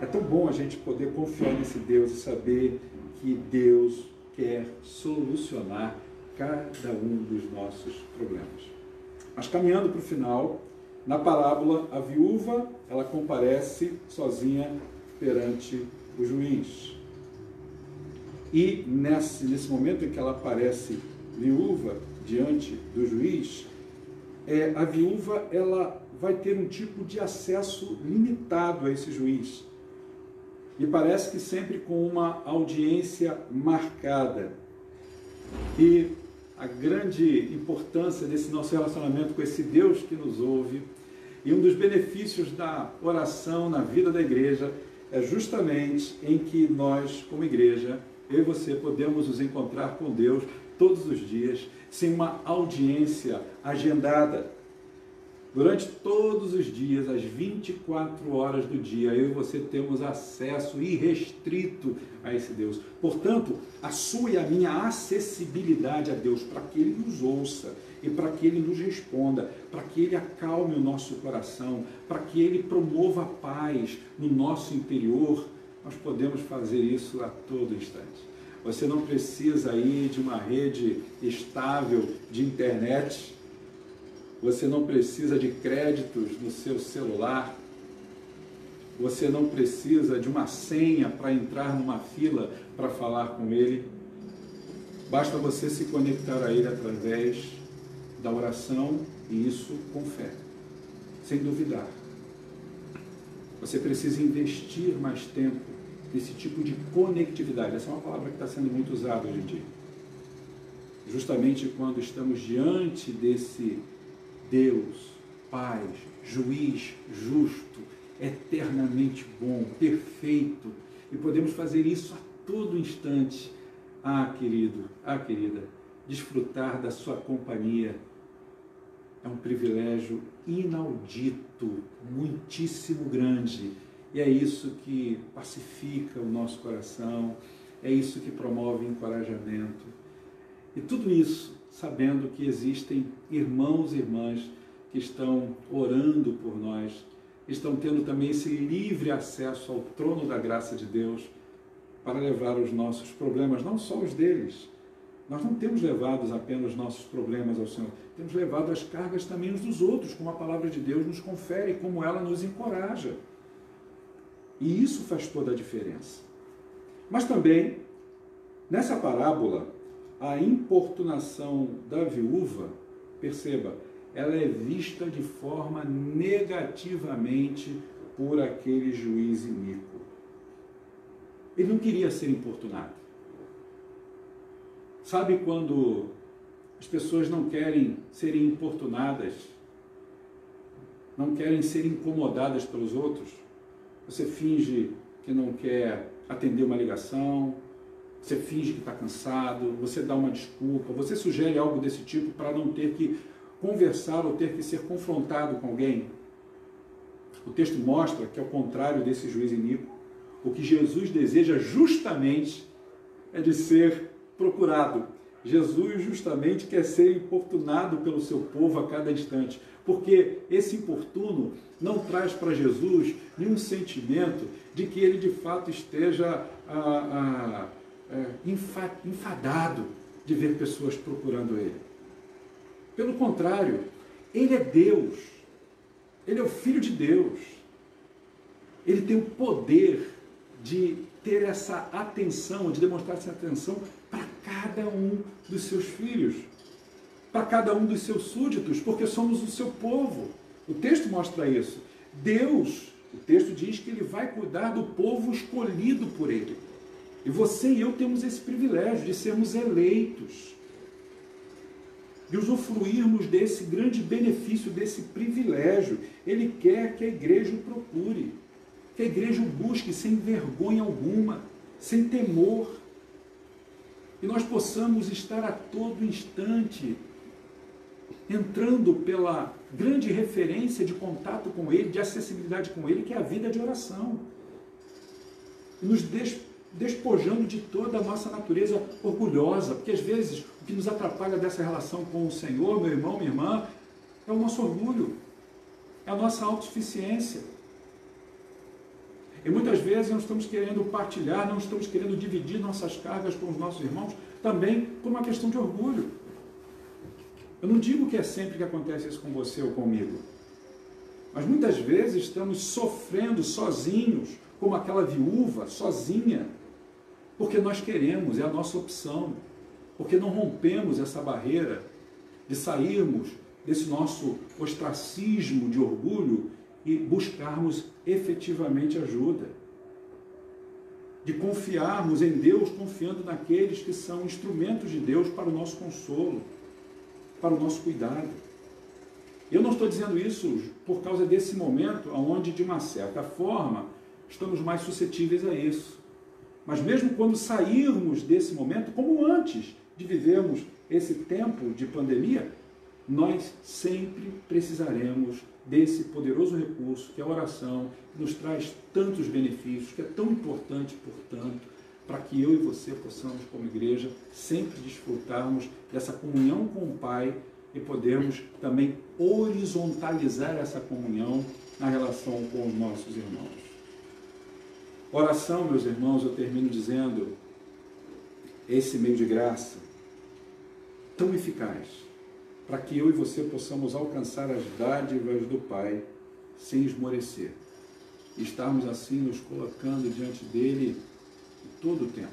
É tão bom a gente poder confiar nesse Deus e saber que Deus quer solucionar cada um dos nossos problemas. Mas caminhando para o final, na parábola, a viúva, ela comparece sozinha perante o juiz. E nesse momento em que ela aparece viúva diante do juiz, a viúva ela vai ter um tipo de acesso limitado a esse juiz. E parece que sempre com uma audiência marcada. E a grande importância desse nosso relacionamento com esse Deus que nos ouve, e um dos benefícios da oração na vida da igreja, é justamente em que nós, como igreja, eu e você podemos nos encontrar com Deus todos os dias, sem uma audiência agendada. Durante todos os dias, às 24 horas do dia, eu e você temos acesso irrestrito a esse Deus. Portanto, a sua e a minha acessibilidade a Deus, para que Ele nos ouça e para que Ele nos responda, para que Ele acalme o nosso coração, para que Ele promova a paz no nosso interior, nós podemos fazer isso a todo instante. Você não precisa ir de uma rede estável de internet, você não precisa de créditos no seu celular, você não precisa de uma senha para entrar numa fila para falar com Ele. Basta você se conectar a Ele através da oração, e isso com fé, sem duvidar. Você precisa investir mais tempo nesse tipo de conectividade. Essa é uma palavra que está sendo muito usada hoje em dia. Justamente quando estamos diante desse Deus, Pai, Juiz justo, eternamente bom, perfeito, e podemos fazer isso a todo instante. Ah, querido, ah, querida, desfrutar da sua companhia é um privilégio inaudito, muitíssimo grande, e é isso que pacifica o nosso coração, é isso que promove encorajamento, e tudo isso sabendo que existem irmãos e irmãs que estão orando por nós, estão tendo também esse livre acesso ao trono da graça de Deus para levar os nossos problemas, não só os deles. Nós não temos levado apenas os nossos problemas ao Senhor, temos levado as cargas também uns dos outros, como a palavra de Deus nos confere, como ela nos encoraja. E isso faz toda a diferença. Mas também, nessa parábola, a importunação da viúva, perceba, ela é vista de forma negativamente por aquele juiz iníquo. Ele não queria ser importunado. Sabe quando as pessoas não querem serem importunadas, não querem ser incomodadas pelos outros? Você finge que não quer atender uma ligação, você finge que está cansado, você dá uma desculpa, você sugere algo desse tipo para não ter que conversar ou ter que ser confrontado com alguém. O texto mostra que, ao contrário desse juiz iníquo, o que Jesus deseja justamente é de ser procurado. Jesus justamente quer ser importunado pelo seu povo a cada instante, porque esse importuno não traz para Jesus nenhum sentimento de que ele de fato esteja enfadado de ver pessoas procurando ele. Pelo contrário, ele é Deus, ele é o Filho de Deus, ele tem o poder de ter essa atenção, de demonstrar essa atenção para cada um dos seus filhos, para cada um dos seus súditos, porque somos o seu povo. O texto mostra isso. Deus, o texto diz que ele vai cuidar do povo escolhido por ele. E você e eu temos esse privilégio de sermos eleitos, de usufruirmos desse grande benefício, desse privilégio. Ele quer que a igreja o procure, que a igreja o busque sem vergonha alguma, sem temor, e nós possamos estar a todo instante entrando pela grande referência de contato com Ele, de acessibilidade com Ele, que é a vida de oração. E nos despojando de toda a nossa natureza orgulhosa, porque às vezes o que nos atrapalha dessa relação com o Senhor, meu irmão, minha irmã, é o nosso orgulho, é a nossa autossuficiência. E muitas vezes não estamos querendo partilhar, não estamos querendo dividir nossas cargas com os nossos irmãos, também por uma questão de orgulho. Eu não digo que é sempre que acontece isso com você ou comigo, mas muitas vezes estamos sofrendo sozinhos, como aquela viúva, sozinha, porque nós queremos, é a nossa opção, porque não rompemos essa barreira de sairmos desse nosso ostracismo de orgulho e buscarmos efetivamente ajuda, de confiarmos em Deus, confiando naqueles que são instrumentos de Deus para o nosso consolo, para o nosso cuidado. Eu não estou dizendo isso por causa desse momento onde, de uma certa forma, estamos mais suscetíveis a isso. Mas mesmo quando sairmos desse momento, como antes de vivermos esse tempo de pandemia, nós sempre precisaremos desse poderoso recurso que é a oração, que nos traz tantos benefícios, que é tão importante, portanto, para que eu e você possamos, como igreja, sempre desfrutarmos dessa comunhão com o Pai e podermos também horizontalizar essa comunhão na relação com os nossos irmãos. Oração, meus irmãos, eu termino dizendo, esse meio de graça tão eficaz, para que eu e você possamos alcançar as dádivas do Pai sem esmorecer. E estarmos assim nos colocando diante dele todo o tempo.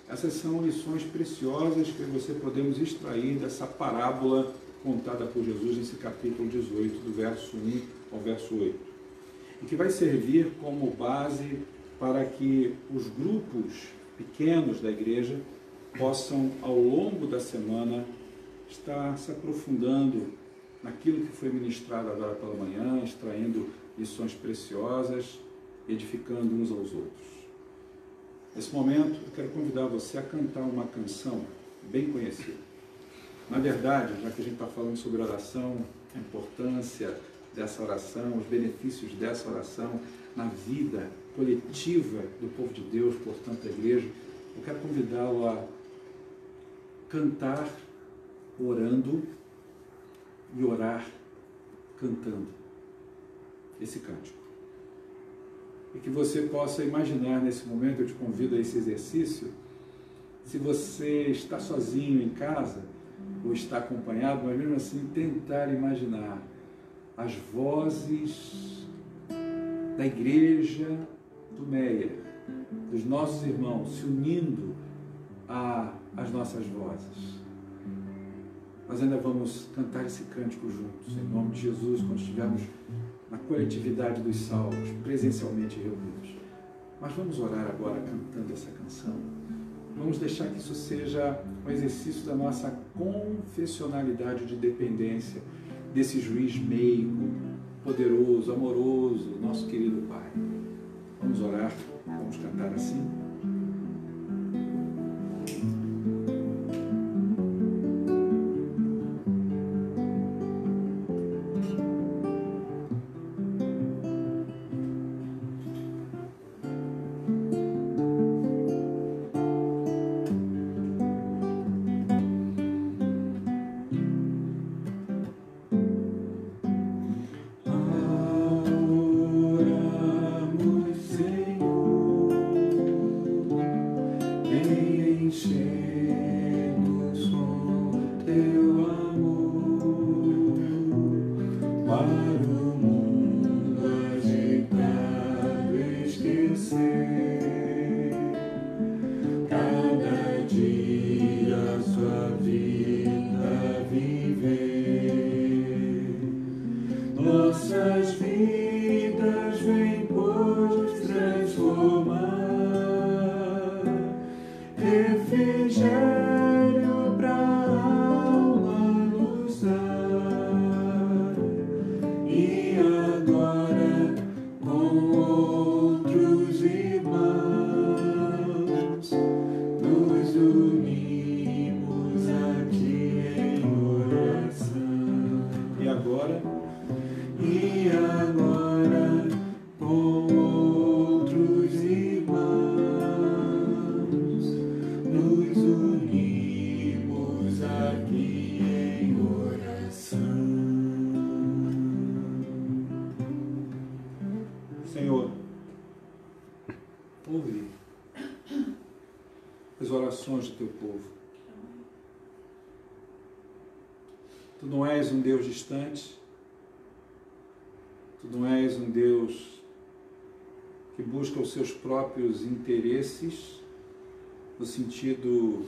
Essas são lições preciosas que você podemos extrair dessa parábola contada por Jesus nesse capítulo 18, do verso 1 ao verso 8. E que vai servir como base para que os grupos pequenos da igreja possam, ao longo da semana, estar se aprofundando naquilo que foi ministrado agora pela manhã, extraindo lições preciosas, edificando uns aos outros. Nesse momento, eu quero convidar você a cantar uma canção bem conhecida. Na verdade, já que a gente está falando sobre oração, a importância dessa oração, os benefícios dessa oração na vida coletiva do povo de Deus, portanto, da igreja, eu quero convidá-lo a cantar orando e orar cantando esse cântico. E que você possa imaginar nesse momento, eu te convido a esse exercício, se você está sozinho em casa, ou está acompanhado, mas mesmo assim tentar imaginar as vozes da igreja do Meier, dos nossos irmãos, se unindo às nossas vozes. Nós ainda vamos cantar esse cântico juntos, em nome de Jesus, quando estivermos na coletividade dos salvos, presencialmente reunidos. Mas vamos orar agora cantando essa canção. Vamos deixar que isso seja um exercício da nossa confessionalidade de dependência desse juiz meigo, poderoso, amoroso, nosso querido Pai. Vamos orar, vamos cantar assim. Nossas vidas vêm pois transformar, refrigério para a alma nos dar, agora. E agora, com outros irmãos, nos unimos aqui em oração. Senhor, ouve as orações do teu povo. Tu não és um Deus distante, tu não és um Deus que busca os seus próprios interesses, no sentido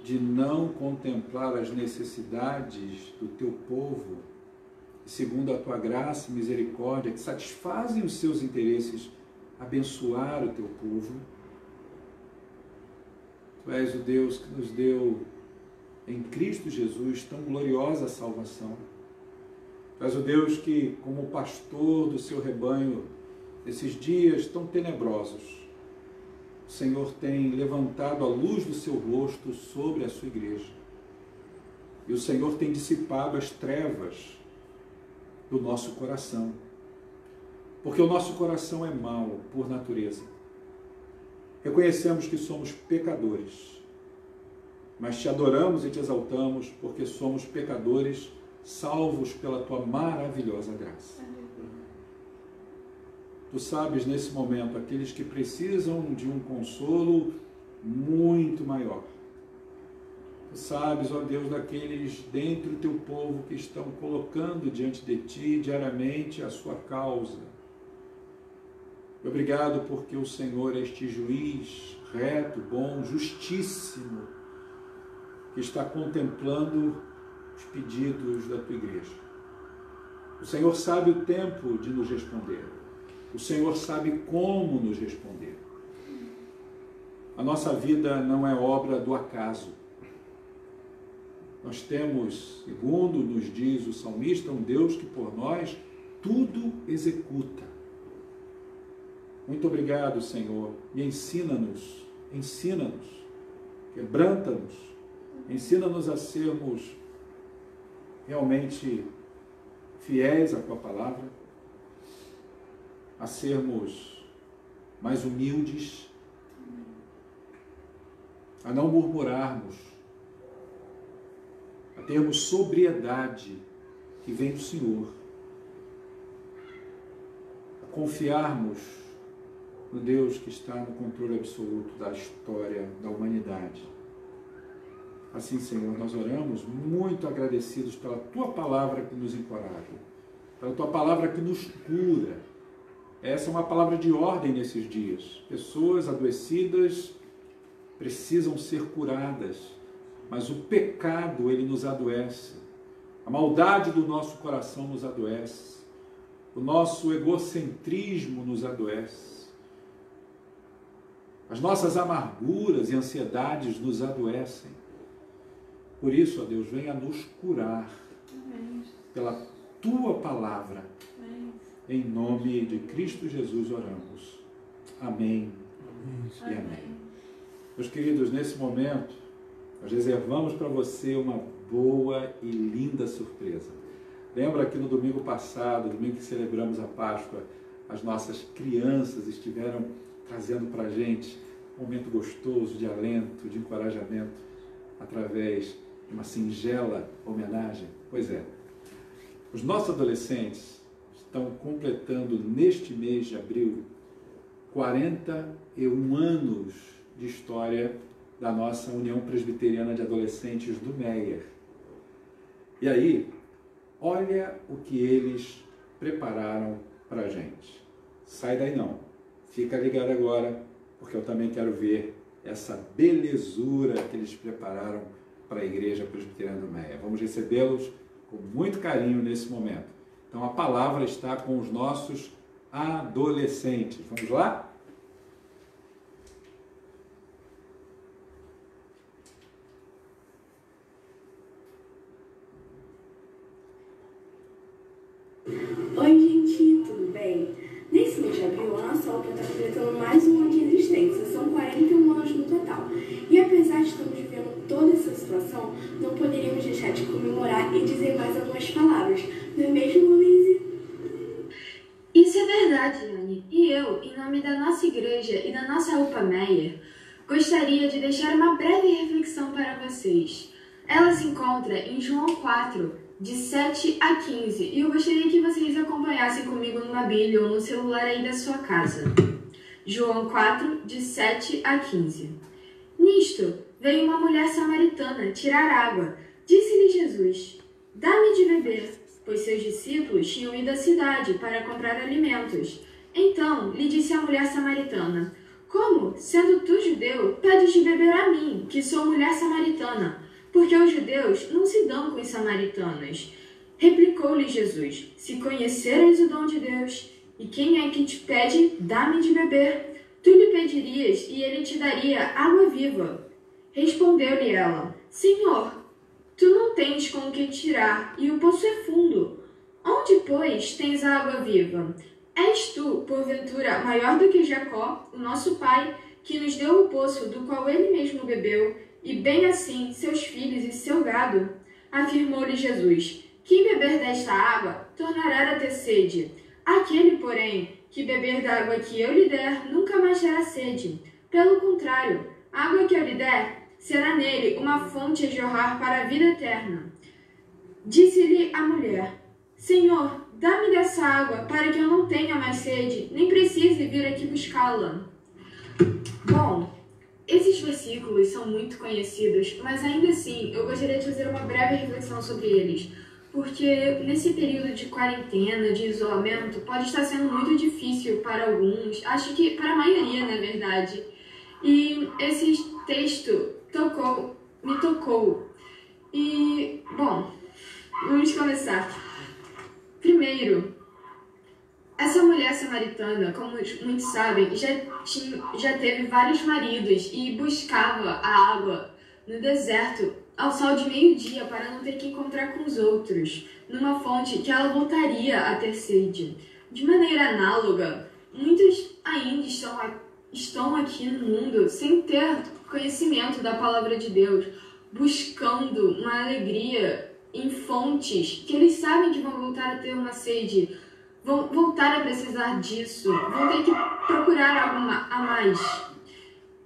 de não contemplar as necessidades do teu povo, segundo a tua graça e misericórdia, que satisfazem os seus interesses, abençoar o teu povo. Tu és o Deus que nos deu em Cristo Jesus tão gloriosa salvação. Tu és o Deus que, como pastor do seu rebanho, nesses dias tão tenebrosos, o Senhor tem levantado a luz do seu rosto sobre a sua igreja. E o Senhor tem dissipado as trevas do nosso coração. Porque o nosso coração é mau por natureza. Reconhecemos que somos pecadores, mas te adoramos e te exaltamos porque somos pecadores salvos pela tua maravilhosa graça. Tu sabes nesse momento aqueles que precisam de um consolo muito maior. Tu sabes, ó Deus, daqueles dentro do teu povo que estão colocando diante de ti diariamente a sua causa. Obrigado porque o Senhor é este juiz reto, bom, justíssimo, que está contemplando os pedidos da tua igreja. O Senhor sabe o tempo de nos responder. O Senhor sabe como nos responder. A nossa vida não é obra do acaso. Nós temos, segundo nos diz o salmista, um Deus que por nós tudo executa. Muito obrigado, Senhor, e ensina-nos, quebranta-nos, ensina-nos a sermos realmente fiéis à tua palavra, a sermos mais humildes, a não murmurarmos, a termos sobriedade que vem do Senhor, a confiarmos no Deus que está no controle absoluto da história da humanidade. Assim, Senhor, nós oramos muito agradecidos pela tua palavra que nos encoraja, pela tua palavra que nos cura. Essa é uma palavra de ordem nesses dias. Pessoas adoecidas precisam ser curadas, mas o pecado, ele nos adoece. A maldade do nosso coração nos adoece. O nosso egocentrismo nos adoece. As nossas amarguras e ansiedades nos adoecem. Por isso, ó Deus, venha nos curar. Amém. Pela tua palavra. Amém. Em nome de Cristo Jesus oramos. Amém. Amém. E amém. Meus queridos, nesse momento, nós reservamos para você uma boa e linda surpresa. Lembra que no domingo passado, domingo que celebramos a Páscoa, as nossas crianças estiveram trazendo para a gente um momento gostoso de alento, de encorajamento, através de uma singela homenagem? Pois é, os nossos adolescentes estão completando neste mês de abril 41 anos de história da nossa União Presbiteriana de Adolescentes do Meier. E aí, olha o que eles prepararam para a gente. Sai daí não. Fica ligado agora, porque eu também quero ver essa belezura que eles prepararam para a Igreja Presbiteriana do Meier. Vamos recebê-los com muito carinho nesse momento. Então a palavra está com os nossos adolescentes. Vamos lá? Oi, gente, tudo bem? Nesse mês de abril, a nossa obra está completando mais um ano de existência. São 41 anos no total. E apesar apesar de estarmos vivendo toda essa situação, não poderíamos deixar de comemorar e dizer mais algumas palavras. Não é mesmo, Luíse? Isso é verdade, Anne. E eu, em nome da nossa igreja e da nossa UPA Meyer, gostaria de deixar uma breve reflexão para vocês. Ela se encontra em João 4, de 7 a 15, e eu gostaria que vocês acompanhassem comigo numa Bíblia ou no celular aí da sua casa. João 4, de 7 a 15. Nisto, veio uma mulher samaritana tirar água. Disse-lhe Jesus: dá-me de beber, pois seus discípulos tinham ido à cidade para comprar alimentos. Então lhe disse a mulher samaritana: como, sendo tu judeu, pedes de beber a mim, que sou mulher samaritana? Porque os judeus não se dão com os samaritanos. Replicou-lhe Jesus: se conheceres o dom de Deus, e quem é que te pede, dá-me de beber, tu lhe pedirias e ele te daria água viva. Respondeu-lhe ela: Senhor, tu não tens com o que tirar, e o poço é fundo. Onde, pois, tens a água viva? És tu, porventura, maior do que Jacó, o nosso pai, que nos deu o poço do qual ele mesmo bebeu, e bem assim seus filhos e seu gado? Afirmou-lhe Jesus: quem beber desta água tornará a ter sede. Aquele, porém, que beber da água que eu lhe der, nunca mais terá sede. Pelo contrário, a água que eu lhe der será nele uma fonte a jorrar para a vida eterna. Disse-lhe a mulher: Senhor, dá-me dessa água, para que eu não tenha mais sede, nem precise vir aqui buscá-la. Bom, esses versículos são muito conhecidos, mas ainda assim eu gostaria de fazer uma breve reflexão sobre eles, porque nesse período de quarentena, de isolamento, pode estar sendo muito difícil para alguns, acho que para a maioria, na verdade. E esse texto me tocou. E, bom, vamos começar. Primeiro, essa mulher samaritana, como muitos sabem, já teve vários maridos e buscava a água no deserto ao sol de meio-dia para não ter que encontrar com os outros, numa fonte que ela voltaria a ter sede. De maneira análoga, muitos ainda estão aqui no mundo sem ter conhecimento da palavra de Deus, buscando uma alegria em fontes que eles sabem que vão voltar a ter uma sede, vão voltar a precisar disso, vão ter que procurar algo a mais.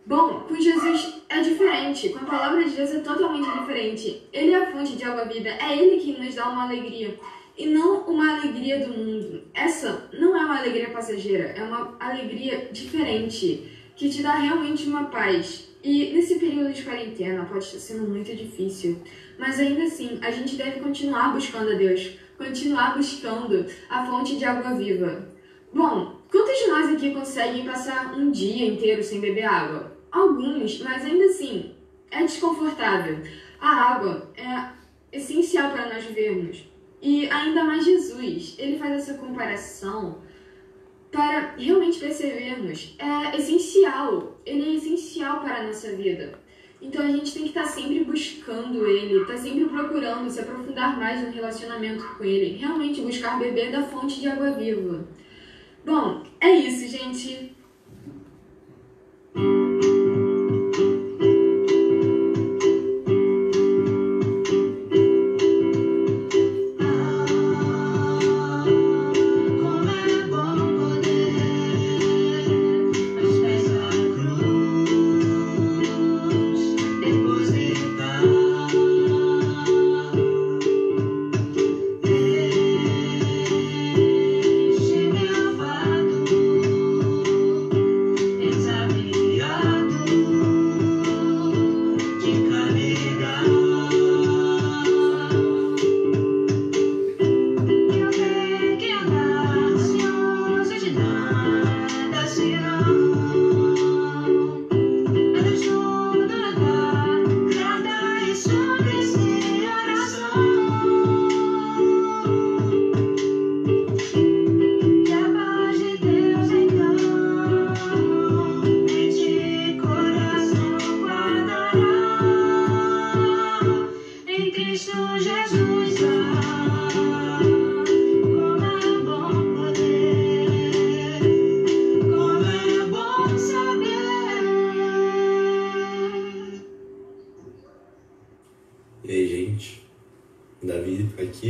Bom, com Jesus é diferente, com a palavra de Deus é totalmente diferente. Ele é a fonte de água viva, é Ele que nos dá uma alegria, e não uma alegria do mundo. Essa não é uma alegria passageira, é uma alegria diferente, que te dá realmente uma paz. E nesse período de quarentena pode estar sendo muito difícil, mas ainda assim a gente deve continuar buscando a Deus, continuar buscando a fonte de água viva. Bom, quantos de nós aqui conseguem passar um dia inteiro sem beber água? Alguns, mas ainda assim é desconfortável. A água é essencial para nós vivermos. E ainda mais Jesus, ele faz essa comparação para realmente percebermos. É essencial, ele é essencial para a nossa vida. Então a gente tem que estar sempre buscando ele, estar sempre procurando se aprofundar mais no relacionamento com ele, realmente buscar beber da fonte de água viva. Bom, é isso, gente. Examinar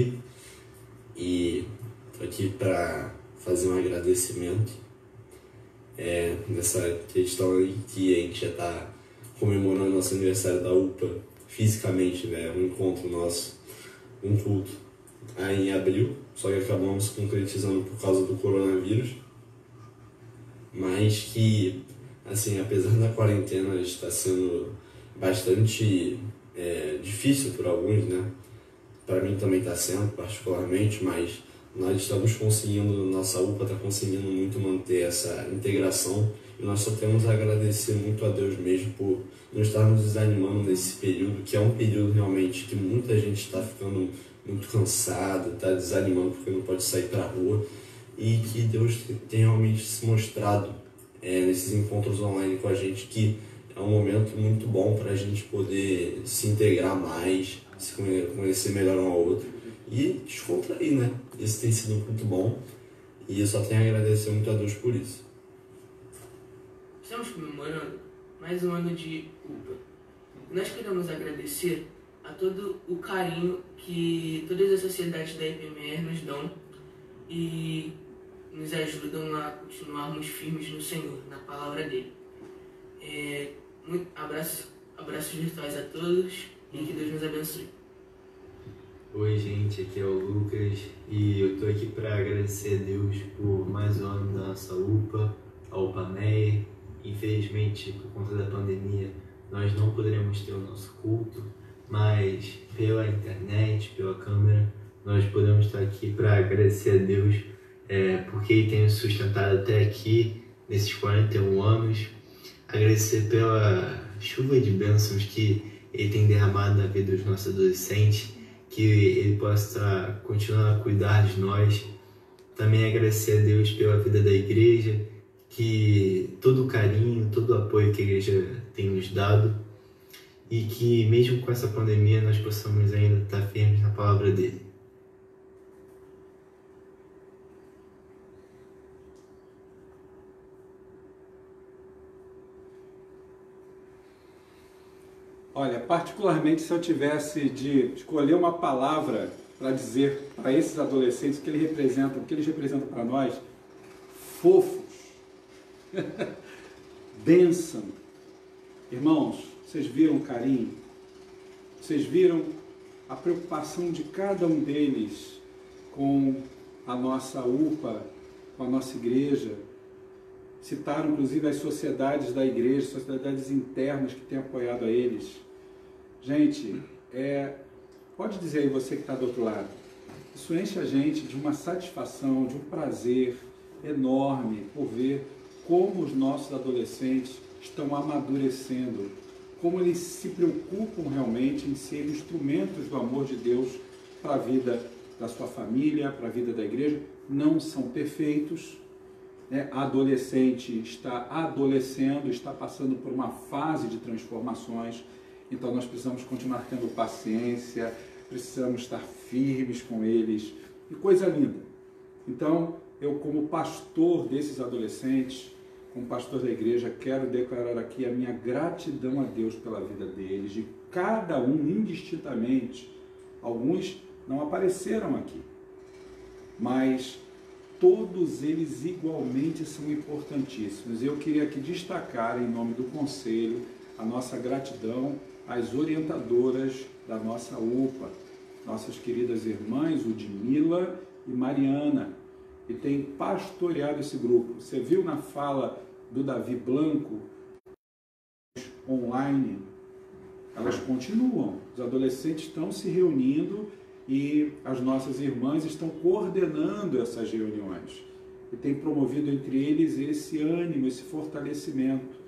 aqui e estou aqui para fazer um agradecimento nessa questão aí que a gente já está comemorando nosso aniversário da UPA fisicamente, né? Um encontro nosso, um culto aí em abril, só que acabamos concretizando por causa do coronavírus, mas que, assim, apesar da quarentena estar sendo bastante difícil por alguns, né? Para mim também está sendo, particularmente, mas nós estamos conseguindo, nossa UPA está conseguindo muito manter essa integração e nós só temos a agradecer muito a Deus mesmo por não estarmos desanimando nesse período, que é um período realmente que muita gente está ficando muito cansada, está desanimando porque não pode sair para a rua, e que Deus tem realmente se mostrado nesses encontros online com a gente, que é um momento muito bom para a gente poder se integrar mais, se conhecer melhor um ao outro e descontrair, né? Isso tem sido muito bom e eu só tenho a agradecer muito a Deus por isso. Estamos comemorando mais um ano de UPA. Nós queremos agradecer a todo o carinho que todas as sociedades da IPMR nos dão e nos ajudam a continuarmos firmes no Senhor, na palavra dele. Abraços virtuais a todos e que Deus nos abençoe. Oi gente, aqui é o Lucas e eu tô aqui para agradecer a Deus por mais um ano da nossa UPA, a UPA Meyer. Infelizmente, por conta da pandemia, nós não poderemos ter o nosso culto, mas pela internet, pela câmera, nós podemos estar aqui para agradecer a Deus porque Ele tem nos sustentado até aqui, nesses 41 anos. Agradecer pela chuva de bênçãos que Ele tem derramado na vida dos nossos adolescentes, que Ele possa continuar a cuidar de nós. Também agradecer a Deus pela vida da igreja, que todo o carinho, todo o apoio que a igreja tem nos dado e que mesmo com essa pandemia nós possamos ainda estar firmes na palavra dele. Olha, particularmente se eu tivesse de escolher uma palavra para dizer para esses adolescentes o que eles representam para nós, fofos, bênção. Irmãos, vocês viram o carinho? Vocês viram a preocupação de cada um deles com a nossa UPA, com a nossa igreja? Citaram inclusive as sociedades da igreja, sociedades internas que têm apoiado a eles. Gente, pode dizer aí você que está do outro lado, isso enche a gente de uma satisfação, de um prazer enorme por ver como os nossos adolescentes estão amadurecendo, como eles se preocupam realmente em ser instrumentos do amor de Deus para a vida da sua família, para a vida da igreja. Não são perfeitos, né? A adolescente está adolescendo, está passando por uma fase de transformações, então nós precisamos continuar tendo paciência, precisamos estar firmes com eles, e coisa linda. Então, eu como pastor desses adolescentes, como pastor da igreja, quero declarar aqui a minha gratidão a Deus pela vida deles, de cada um indistintamente. Alguns não apareceram aqui, mas todos eles igualmente são importantíssimos. Eu queria aqui destacar, em nome do Conselho, a nossa gratidão às orientadoras da nossa UPA, nossas queridas irmãs Udmila e Mariana, que tem pastoreado esse grupo. Você viu na fala do Davi Blanco, online, elas continuam. Os adolescentes estão se reunindo e as nossas irmãs estão coordenando essas reuniões. E tem promovido entre eles esse ânimo, esse fortalecimento.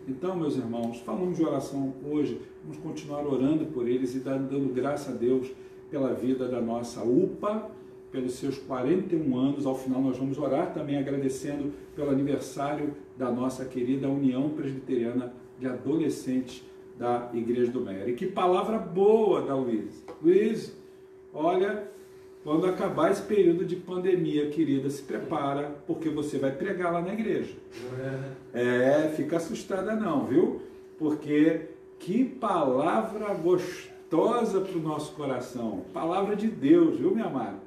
Então, meus irmãos, falamos de oração hoje, vamos continuar orando por eles e dando graça a Deus pela vida da nossa UPA, pelos seus 41 anos. Ao final nós vamos orar também agradecendo pelo aniversário da nossa querida União Presbiteriana de Adolescentes da Igreja do Meyer. E que palavra boa da Luiz. Luiz, olha, quando acabar esse período de pandemia, querida, se prepara, porque você vai pregar lá na igreja. Fica assustada não, viu? Porque que palavra gostosa gostosa para o nosso coração. Palavra de Deus, viu, minha amada?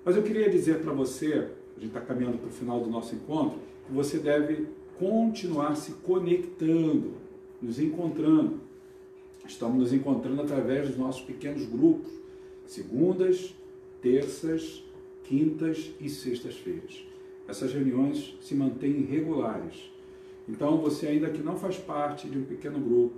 Mas eu queria dizer para você, a gente está caminhando para o final do nosso encontro, que você deve continuar se conectando, nos encontrando. Estamos nos encontrando através dos nossos pequenos grupos, segundas, terças, quintas e sextas-feiras. Essas reuniões se mantêm regulares. Então, você ainda que não faz parte de um pequeno grupo,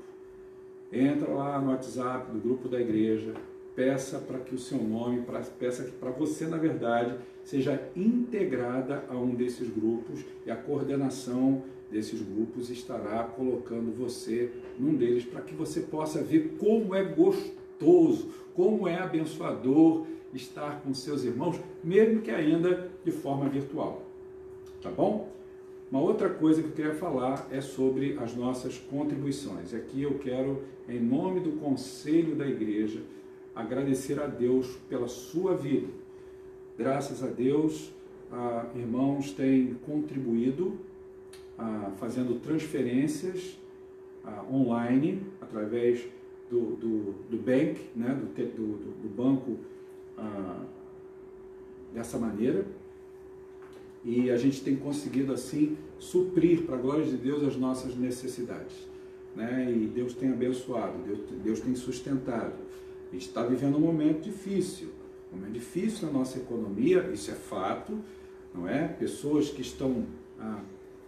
entra lá no WhatsApp do grupo da igreja, peça para que o seu nome, peça que para você, na verdade, seja integrada a um desses grupos e a coordenação desses grupos estará colocando você num deles para que você possa ver como é gostoso, como é abençoador estar com seus irmãos, mesmo que ainda de forma virtual. Tá bom? Uma outra coisa que eu queria falar é sobre as nossas contribuições. Aqui eu quero, em nome do Conselho da Igreja, agradecer a Deus pela sua vida. Graças a Deus, irmãos têm contribuído fazendo transferências online através do bank, né, do banco dessa maneira. E a gente tem conseguido assim suprir, para a glória de Deus, as nossas necessidades, né? E Deus tem abençoado, Deus tem sustentado. A gente está vivendo um momento difícil na nossa economia, isso é fato, não é? Pessoas que estão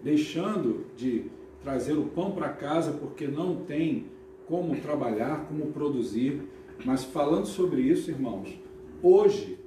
deixando de trazer o pão para casa porque não tem como trabalhar, como produzir. Mas falando sobre isso, irmãos, hoje,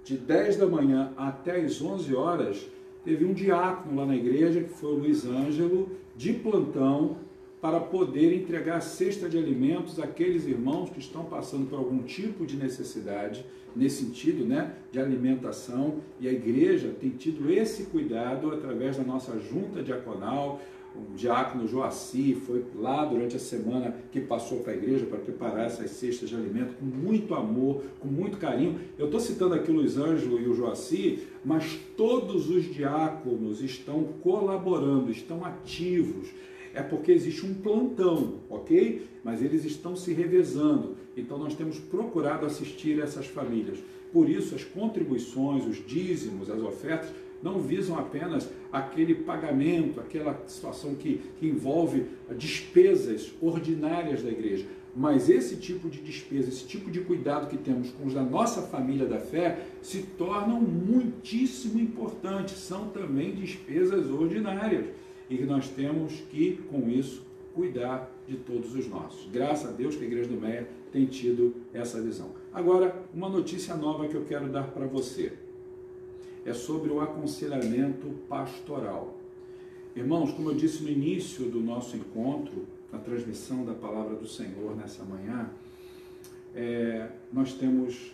de 10 da manhã até as 11 horas, teve um diácono lá na igreja, que foi o Luiz Ângelo, de plantão, para poder entregar a cesta de alimentos àqueles irmãos que estão passando por algum tipo de necessidade, nesse sentido, né, de alimentação. E a igreja tem tido esse cuidado através da nossa junta diaconal. O diácono Joaci foi lá durante a semana que passou para a igreja para preparar essas cestas de alimento com muito amor, com muito carinho. Eu estou citando aqui o Luiz Ângelo e o Joaci, mas todos os diáconos estão colaborando, estão ativos. É porque existe um plantão, ok? Mas eles estão se revezando. Então nós temos procurado assistir essas famílias. Por isso as contribuições, os dízimos, as ofertas, não visam apenas aquele pagamento, aquela situação que envolve despesas ordinárias da igreja, mas esse tipo de despesa, esse tipo de cuidado que temos com os da nossa família da fé se tornam muitíssimo importantes, são também despesas ordinárias e que nós temos que, com isso, cuidar de todos os nossos. Graças a Deus que a Igreja do Meia tem tido essa visão. Agora, uma notícia nova que eu quero dar para você. É sobre o aconselhamento pastoral. Irmãos, como eu disse no início do nosso encontro, na transmissão da Palavra do Senhor nessa manhã, nós temos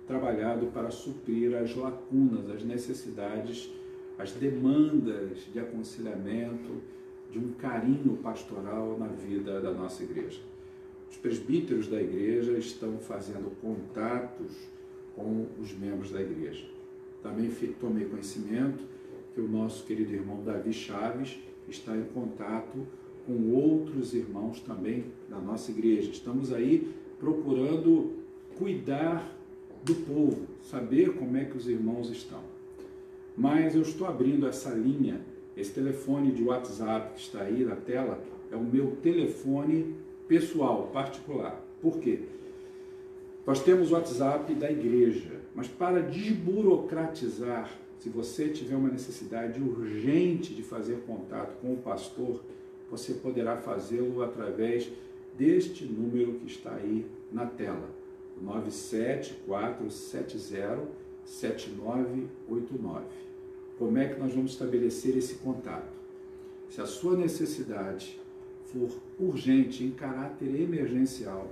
trabalhado para suprir as lacunas, as necessidades, as demandas de aconselhamento, de um carinho pastoral na vida da nossa igreja. Os presbíteros da igreja estão fazendo contatos com os membros da igreja. Também tomei conhecimento que o nosso querido irmão Davi Chaves está em contato com outros irmãos também da nossa igreja. Estamos aí procurando cuidar do povo, saber como é que os irmãos estão. Mas eu estou abrindo essa linha, esse telefone de WhatsApp que está aí na tela, é o meu telefone pessoal, particular. Por quê? Nós temos o WhatsApp da igreja, mas para desburocratizar, se você tiver uma necessidade urgente de fazer contato com o pastor, você poderá fazê-lo através deste número que está aí na tela, 974707989. Como é que nós vamos estabelecer esse contato? Se a sua necessidade for urgente, em caráter emergencial,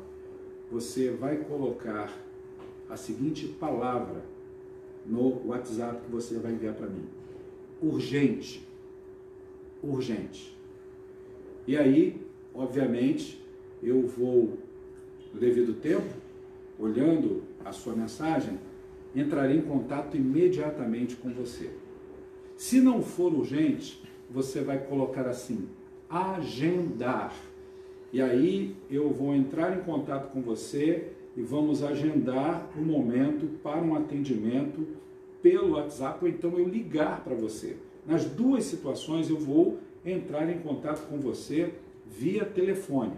você vai colocar a seguinte palavra no WhatsApp que você vai enviar para mim: urgente. Urgente. E aí, obviamente, eu vou, no devido tempo, olhando a sua mensagem, entrarei em contato imediatamente com você. Se não for urgente, você vai colocar assim: agendar. E aí eu vou entrar em contato com você e vamos agendar um momento para um atendimento pelo WhatsApp, ou então eu ligar para você. Nas duas situações eu vou entrar em contato com você via telefone.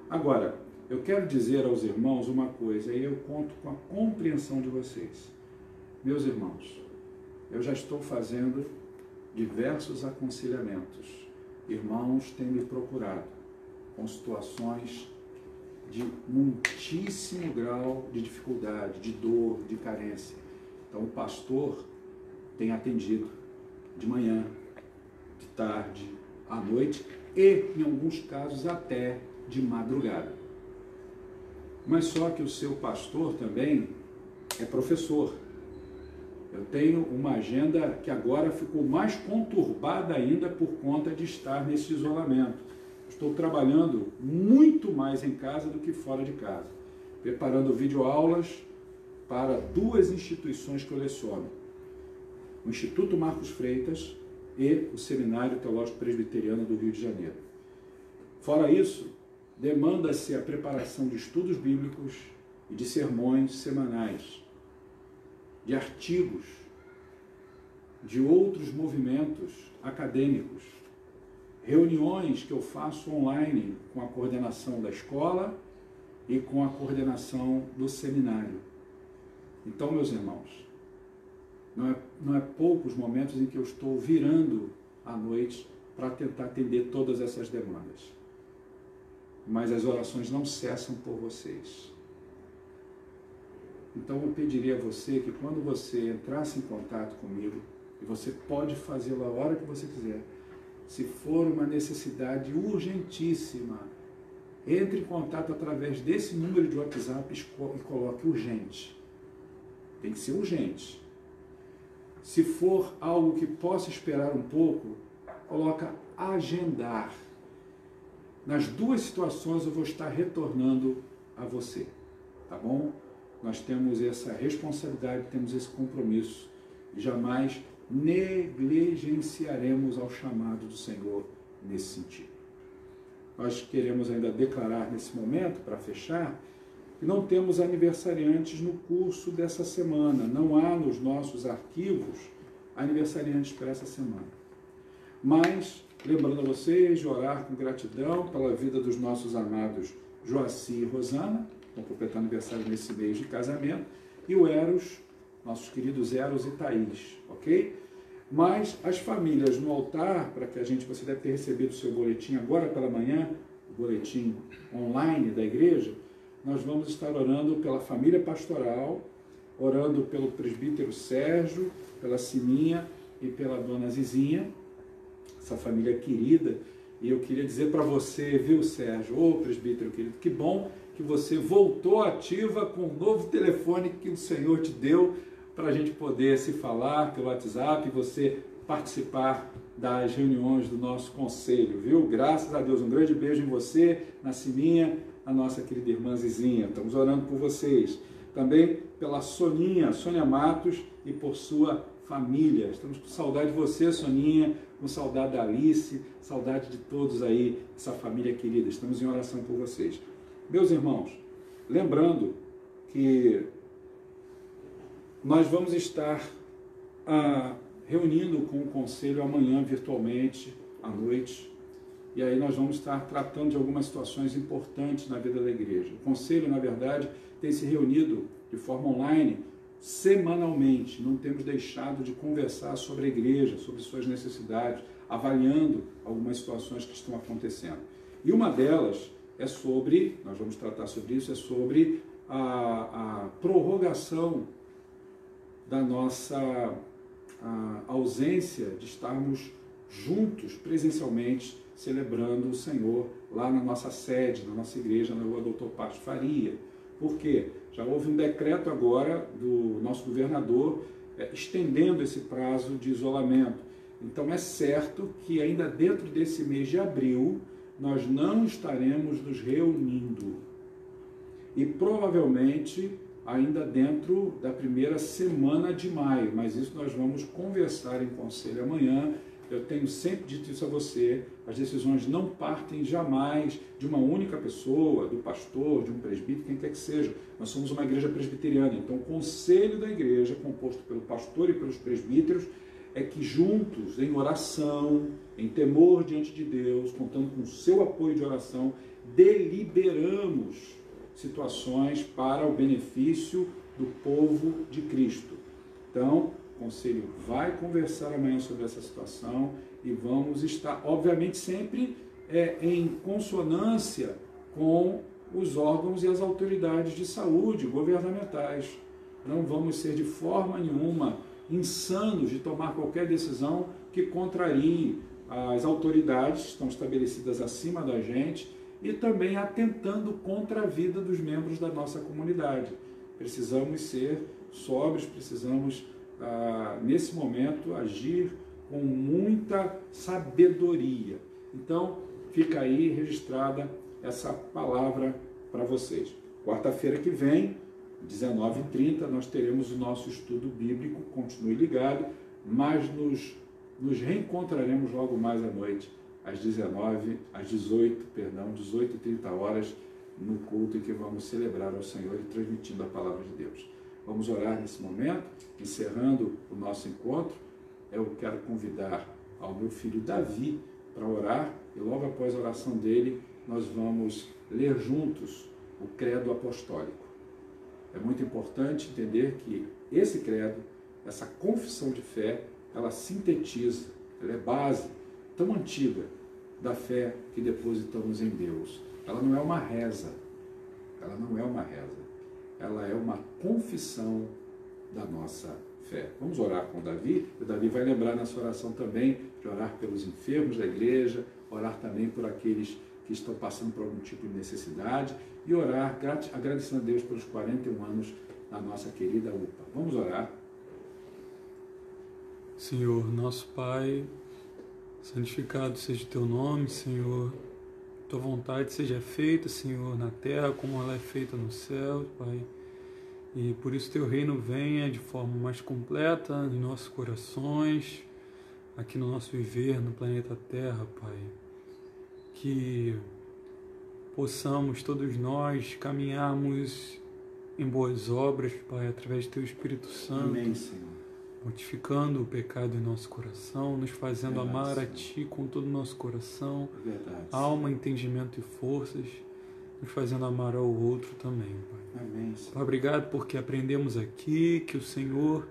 Agora, eu quero dizer aos irmãos uma coisa, e eu conto com a compreensão de vocês. Meus irmãos, eu já estou fazendo diversos aconselhamentos. Irmãos têm me procurado com situações de muitíssimo grau de dificuldade, de dor, de carência. Então o pastor tem atendido de manhã, de tarde, à noite e, em alguns casos, até de madrugada. Mas só que o seu pastor também é professor. Eu tenho uma agenda que agora ficou mais conturbada ainda por conta de estar nesse isolamento. Estou trabalhando muito mais em casa do que fora de casa, preparando videoaulas para duas instituições que eu leciono: o Instituto Marcos Freitas e o Seminário Teológico Presbiteriano do Rio de Janeiro. Fora isso, demanda-se a preparação de estudos bíblicos e de sermões semanais, de artigos, de outros movimentos acadêmicos, reuniões que eu faço online com a coordenação da escola e com a coordenação do seminário. Então, meus irmãos, não é poucos momentos em que eu estou virando à noite para tentar atender todas essas demandas. Mas as orações não cessam por vocês. Então eu pediria a você que quando você entrasse em contato comigo, e você pode fazê-lo a hora que você quiser, se for uma necessidade urgentíssima, entre em contato através desse número de WhatsApp e coloque urgente. Tem que ser urgente. Se for algo que possa esperar um pouco, coloca agendar. Nas duas situações eu vou estar retornando a você, tá bom? Nós temos essa responsabilidade, temos esse compromisso e jamais negligenciaremos ao chamado do Senhor nesse sentido. Nós queremos ainda declarar nesse momento, para fechar, que não temos aniversariantes no curso dessa semana. Não há nos nossos arquivos aniversariantes para essa semana. Mas, lembrando a vocês de orar com gratidão pela vida dos nossos amados Joaci e Rosana, vão completar aniversário nesse mês de casamento, e o Eros, nossos queridos Eros e Thaís, ok? Mas as famílias no altar, para que você deve ter recebido o seu boletim agora pela manhã, o boletim online da igreja, nós vamos estar orando pela família pastoral, orando pelo presbítero Sérgio, pela Sininha e pela dona Zizinha, essa família querida. E eu queria dizer para você, viu, Sérgio, ô presbítero querido, que bom que você voltou ativa com o novo telefone que o Senhor te deu para a gente poder se falar pelo WhatsApp e você participar das reuniões do nosso conselho, viu? Graças a Deus, um grande beijo em você, na Sininha, a nossa querida irmã Zizinha. Estamos orando por vocês. Também pela Soninha, Sônia Matos, e por sua família. Estamos com saudade de você, Soninha, com saudade da Alice, saudade de todos aí, essa família querida. Estamos em oração por vocês. Meus irmãos, lembrando que nós vamos estar reunindo com o conselho amanhã virtualmente, à noite, e aí nós vamos estar tratando de algumas situações importantes na vida da igreja. O conselho, na verdade, tem se reunido de forma online semanalmente, não temos deixado de conversar sobre a igreja, sobre suas necessidades, avaliando algumas situações que estão acontecendo. E uma delas é sobre, nós vamos tratar sobre isso, é sobre a prorrogação da nossa ausência de estarmos juntos presencialmente celebrando o Senhor lá na nossa sede, na nossa igreja, na rua Doutor Pato Faria. Por quê? Já houve um decreto agora do nosso governador estendendo esse prazo de isolamento. Então é certo que ainda dentro desse mês de abril nós não estaremos nos reunindo. E provavelmente ainda dentro da primeira semana de maio, mas isso nós vamos conversar em conselho amanhã. eu tenho sempre dito isso a você, as decisões não partem jamais de uma única pessoa, do pastor, de um presbítero, quem quer que seja. Nós somos uma igreja presbiteriana, então o conselho da igreja, composto pelo pastor e pelos presbíteros, é que juntos, em oração, em temor diante de Deus, contando com o seu apoio de oração, deliberamos situações para o benefício do povo de Cristo. Então, o conselho vai conversar amanhã sobre essa situação e vamos estar, obviamente, sempre em consonância com os órgãos e as autoridades de saúde governamentais. Não vamos ser de forma nenhuma insanos de tomar qualquer decisão que contrarie as autoridades que estão estabelecidas acima da gente e também atentando contra a vida dos membros da nossa comunidade. Precisamos ser sóbrios, precisamos, nesse momento, agir com muita sabedoria. Então, fica aí registrada essa palavra para vocês. Quarta-feira que vem, 19h30, nós teremos o nosso estudo bíblico. Continue ligado, mas nos reencontraremos logo mais à noite, às 18h30, no culto em que vamos celebrar ao Senhor e transmitindo a palavra de Deus. Vamos orar nesse momento, encerrando o nosso encontro. Eu quero convidar ao meu filho Davi para orar e logo após a oração dele, nós vamos ler juntos o credo apostólico. É muito importante entender que esse credo, essa confissão de fé, ela sintetiza, ela é base tão antiga da fé que depositamos em Deus. Ela não é uma reza, ela é uma confissão da nossa fé. Vamos orar com o Davi. O Davi vai lembrar nessa oração também de orar pelos enfermos da igreja, orar também por aqueles que estão passando por algum tipo de necessidade e orar agradecendo a Deus pelos 41 anos da nossa querida UPA. Vamos orar. Senhor, nosso Pai, santificado seja o Teu nome, Senhor. Tua vontade seja feita, Senhor, na terra como ela é feita no céu, Pai. E por isso Teu reino venha de forma mais completa em nossos corações, aqui no nosso viver, no planeta Terra, Pai. Que possamos todos nós caminharmos em boas obras, Pai, através do Teu Espírito Santo. Amém, Senhor. Mortificando o pecado em nosso coração, nos fazendo amar a Ti com todo o nosso coração, alma, entendimento e forças, nos fazendo amar ao outro também, Pai. Amém, Senhor. Pai, obrigado porque aprendemos aqui que o Senhor,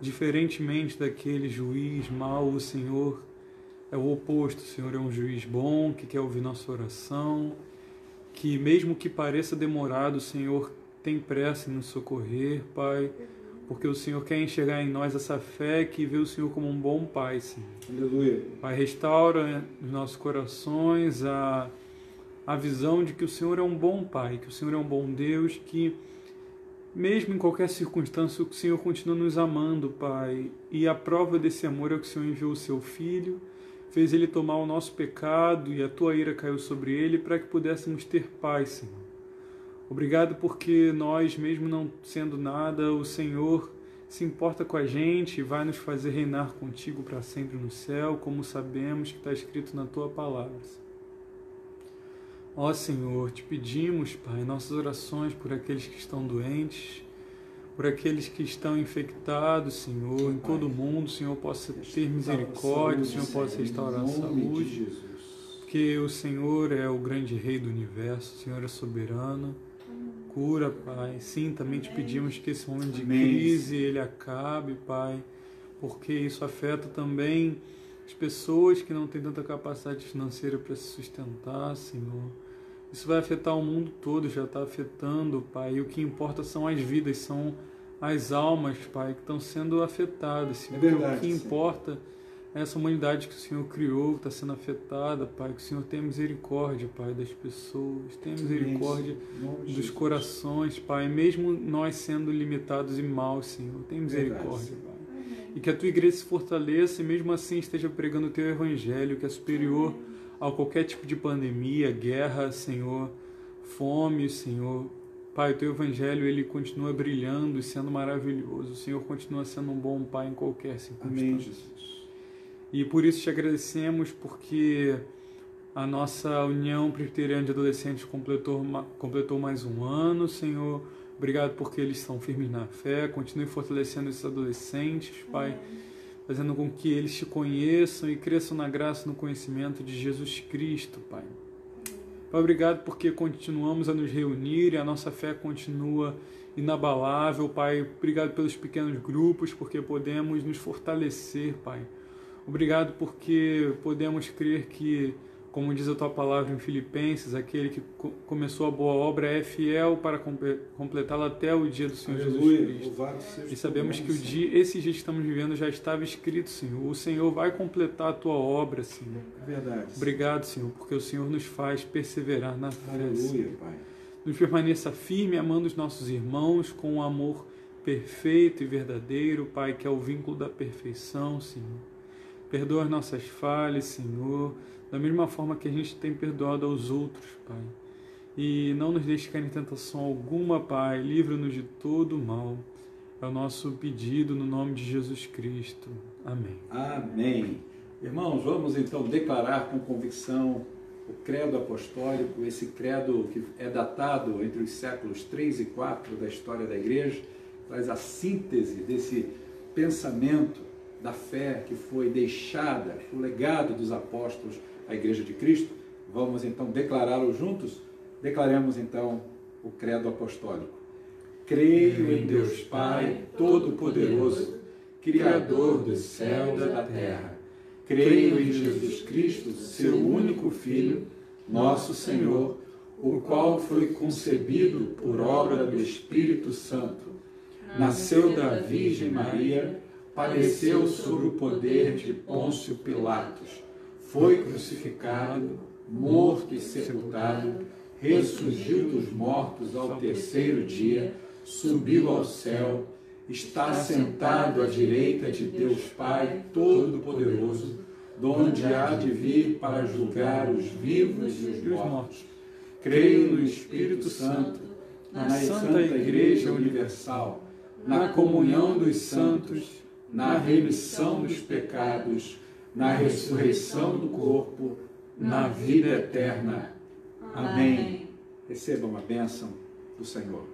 diferentemente daquele juiz mau, o Senhor é o oposto. O Senhor é um juiz bom, que quer ouvir nossa oração, que mesmo que pareça demorado, o Senhor tem pressa em nos socorrer, Pai, porque o Senhor quer enxergar em nós essa fé que vê o Senhor como um bom Pai, Senhor. Aleluia. Pai, restaura nos nossos corações a visão de que o Senhor é um bom Pai, que o Senhor é um bom Deus, que mesmo em qualquer circunstância o Senhor continua nos amando, Pai. E a prova desse amor é que o Senhor enviou o Seu Filho, fez Ele tomar o nosso pecado e a Tua ira caiu sobre Ele para que pudéssemos ter paz, Senhor. Obrigado porque nós, mesmo não sendo nada, o Senhor se importa com a gente e vai nos fazer reinar contigo para sempre no céu, como sabemos que está escrito na Tua palavra. Ó Senhor, te pedimos, Pai, nossas orações por aqueles que estão doentes, por aqueles que estão infectados, Senhor, em todo o mundo, o Senhor possa ter misericórdia, o Senhor possa restaurar a saúde, porque o Senhor é o grande Rei do universo, o Senhor é soberano. Cura, Pai. Sim, também te pedimos que esse momento de crise, ele acabe, Pai, porque isso afeta também as pessoas que não têm tanta capacidade financeira para se sustentar, Senhor. Isso vai afetar o mundo todo, já está afetando, Pai, e o que importa são as vidas, são as almas, Pai, que estão sendo afetadas, Senhor. O que importa é essa humanidade que o Senhor criou, que está sendo afetada, Pai, que o Senhor tenha misericórdia, Pai, das pessoas, tenha misericórdia dos corações, Pai, mesmo nós sendo limitados e maus, Senhor, tenha misericórdia, Pai. E que a Tua igreja se fortaleça e mesmo assim esteja pregando o Teu Evangelho, que é superior a qualquer tipo de pandemia, guerra, Senhor, fome, Senhor. Pai, o Teu Evangelho, ele continua brilhando e sendo maravilhoso. O Senhor continua sendo um bom Pai em qualquer circunstância. Amém, Jesus. E por isso te agradecemos, porque a nossa União Presbiteriana de Adolescentes completou mais um ano, Senhor. Obrigado porque eles estão firmes na fé. Continue fortalecendo esses adolescentes, Pai, fazendo com que eles te conheçam e cresçam na graça e no conhecimento de Jesus Cristo, Pai. Pai, obrigado porque continuamos a nos reunir e a nossa fé continua inabalável, Pai. Obrigado pelos pequenos grupos, porque podemos nos fortalecer, Pai. Obrigado porque podemos crer que, como diz a Tua palavra em Filipenses, aquele que começou a boa obra é fiel para completá-la até o dia do Senhor Jesus Cristo. E sabemos que esse dia que estamos vivendo já estava escrito, Senhor. O Senhor vai completar a Tua obra, Senhor. É verdade. Obrigado, Senhor, porque o Senhor nos faz perseverar na fé. Aleluia, Pai. Nos permaneça firme, amando os nossos irmãos com um amor perfeito e verdadeiro, Pai, que é o vínculo da perfeição, Senhor. Perdoa as nossas falhas, Senhor, da mesma forma que a gente tem perdoado aos outros, Pai. E não nos deixe cair em tentação alguma, Pai. Livra-nos de todo mal. É o nosso pedido no nome de Jesus Cristo. Amém. Amém. Irmãos, vamos então declarar com convicção o credo apostólico, esse credo que é datado entre os séculos 3 e 4 da história da igreja, traz a síntese desse pensamento da fé que foi deixada, o legado dos apóstolos à Igreja de Cristo. Vamos então declará-lo juntos? Declaremos então o credo apostólico. Creio em Deus Pai Todo-Poderoso, Criador do céu e da terra. Creio em Jesus Cristo, seu único Filho, nosso Senhor, o qual foi concebido por obra do Espírito Santo. Nasceu da Virgem Maria, padeceu sob o poder de Pôncio Pilatos, foi crucificado, morto e sepultado, ressurgiu dos mortos ao terceiro dia, subiu ao céu, está sentado à direita de Deus Pai Todo-Poderoso, donde há de vir para julgar os vivos e os mortos. Creio no Espírito Santo, na Santa Igreja Universal, na comunhão dos santos, na remissão dos pecados, na ressurreição do corpo, na vida eterna. Amém. Recebam a bênção do Senhor.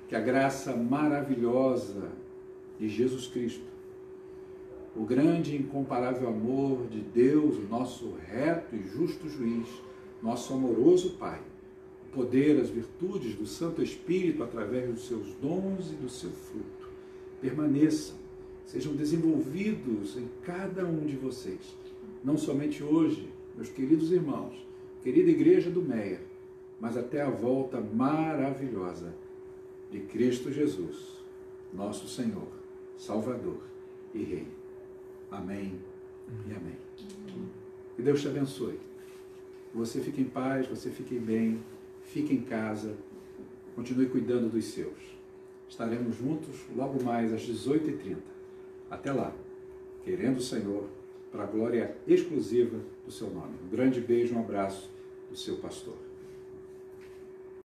Que a graça maravilhosa de Jesus Cristo, o grande e incomparável amor de Deus, o nosso reto e justo juiz, nosso amoroso Pai, o poder, as virtudes do Santo Espírito através dos seus dons e do seu fruto, permaneçam, sejam desenvolvidos em cada um de vocês, não somente hoje, meus queridos irmãos, querida Igreja do Meia, mas até a volta maravilhosa de Cristo Jesus, nosso Senhor, Salvador e Rei. Amém e amém. Que Deus te abençoe. Você fique em paz, você fique bem, fique em casa, continue cuidando dos seus. Estaremos juntos logo mais às 18h30. Até lá, querendo o Senhor, para a glória exclusiva do seu nome. Um grande beijo, um abraço do seu pastor.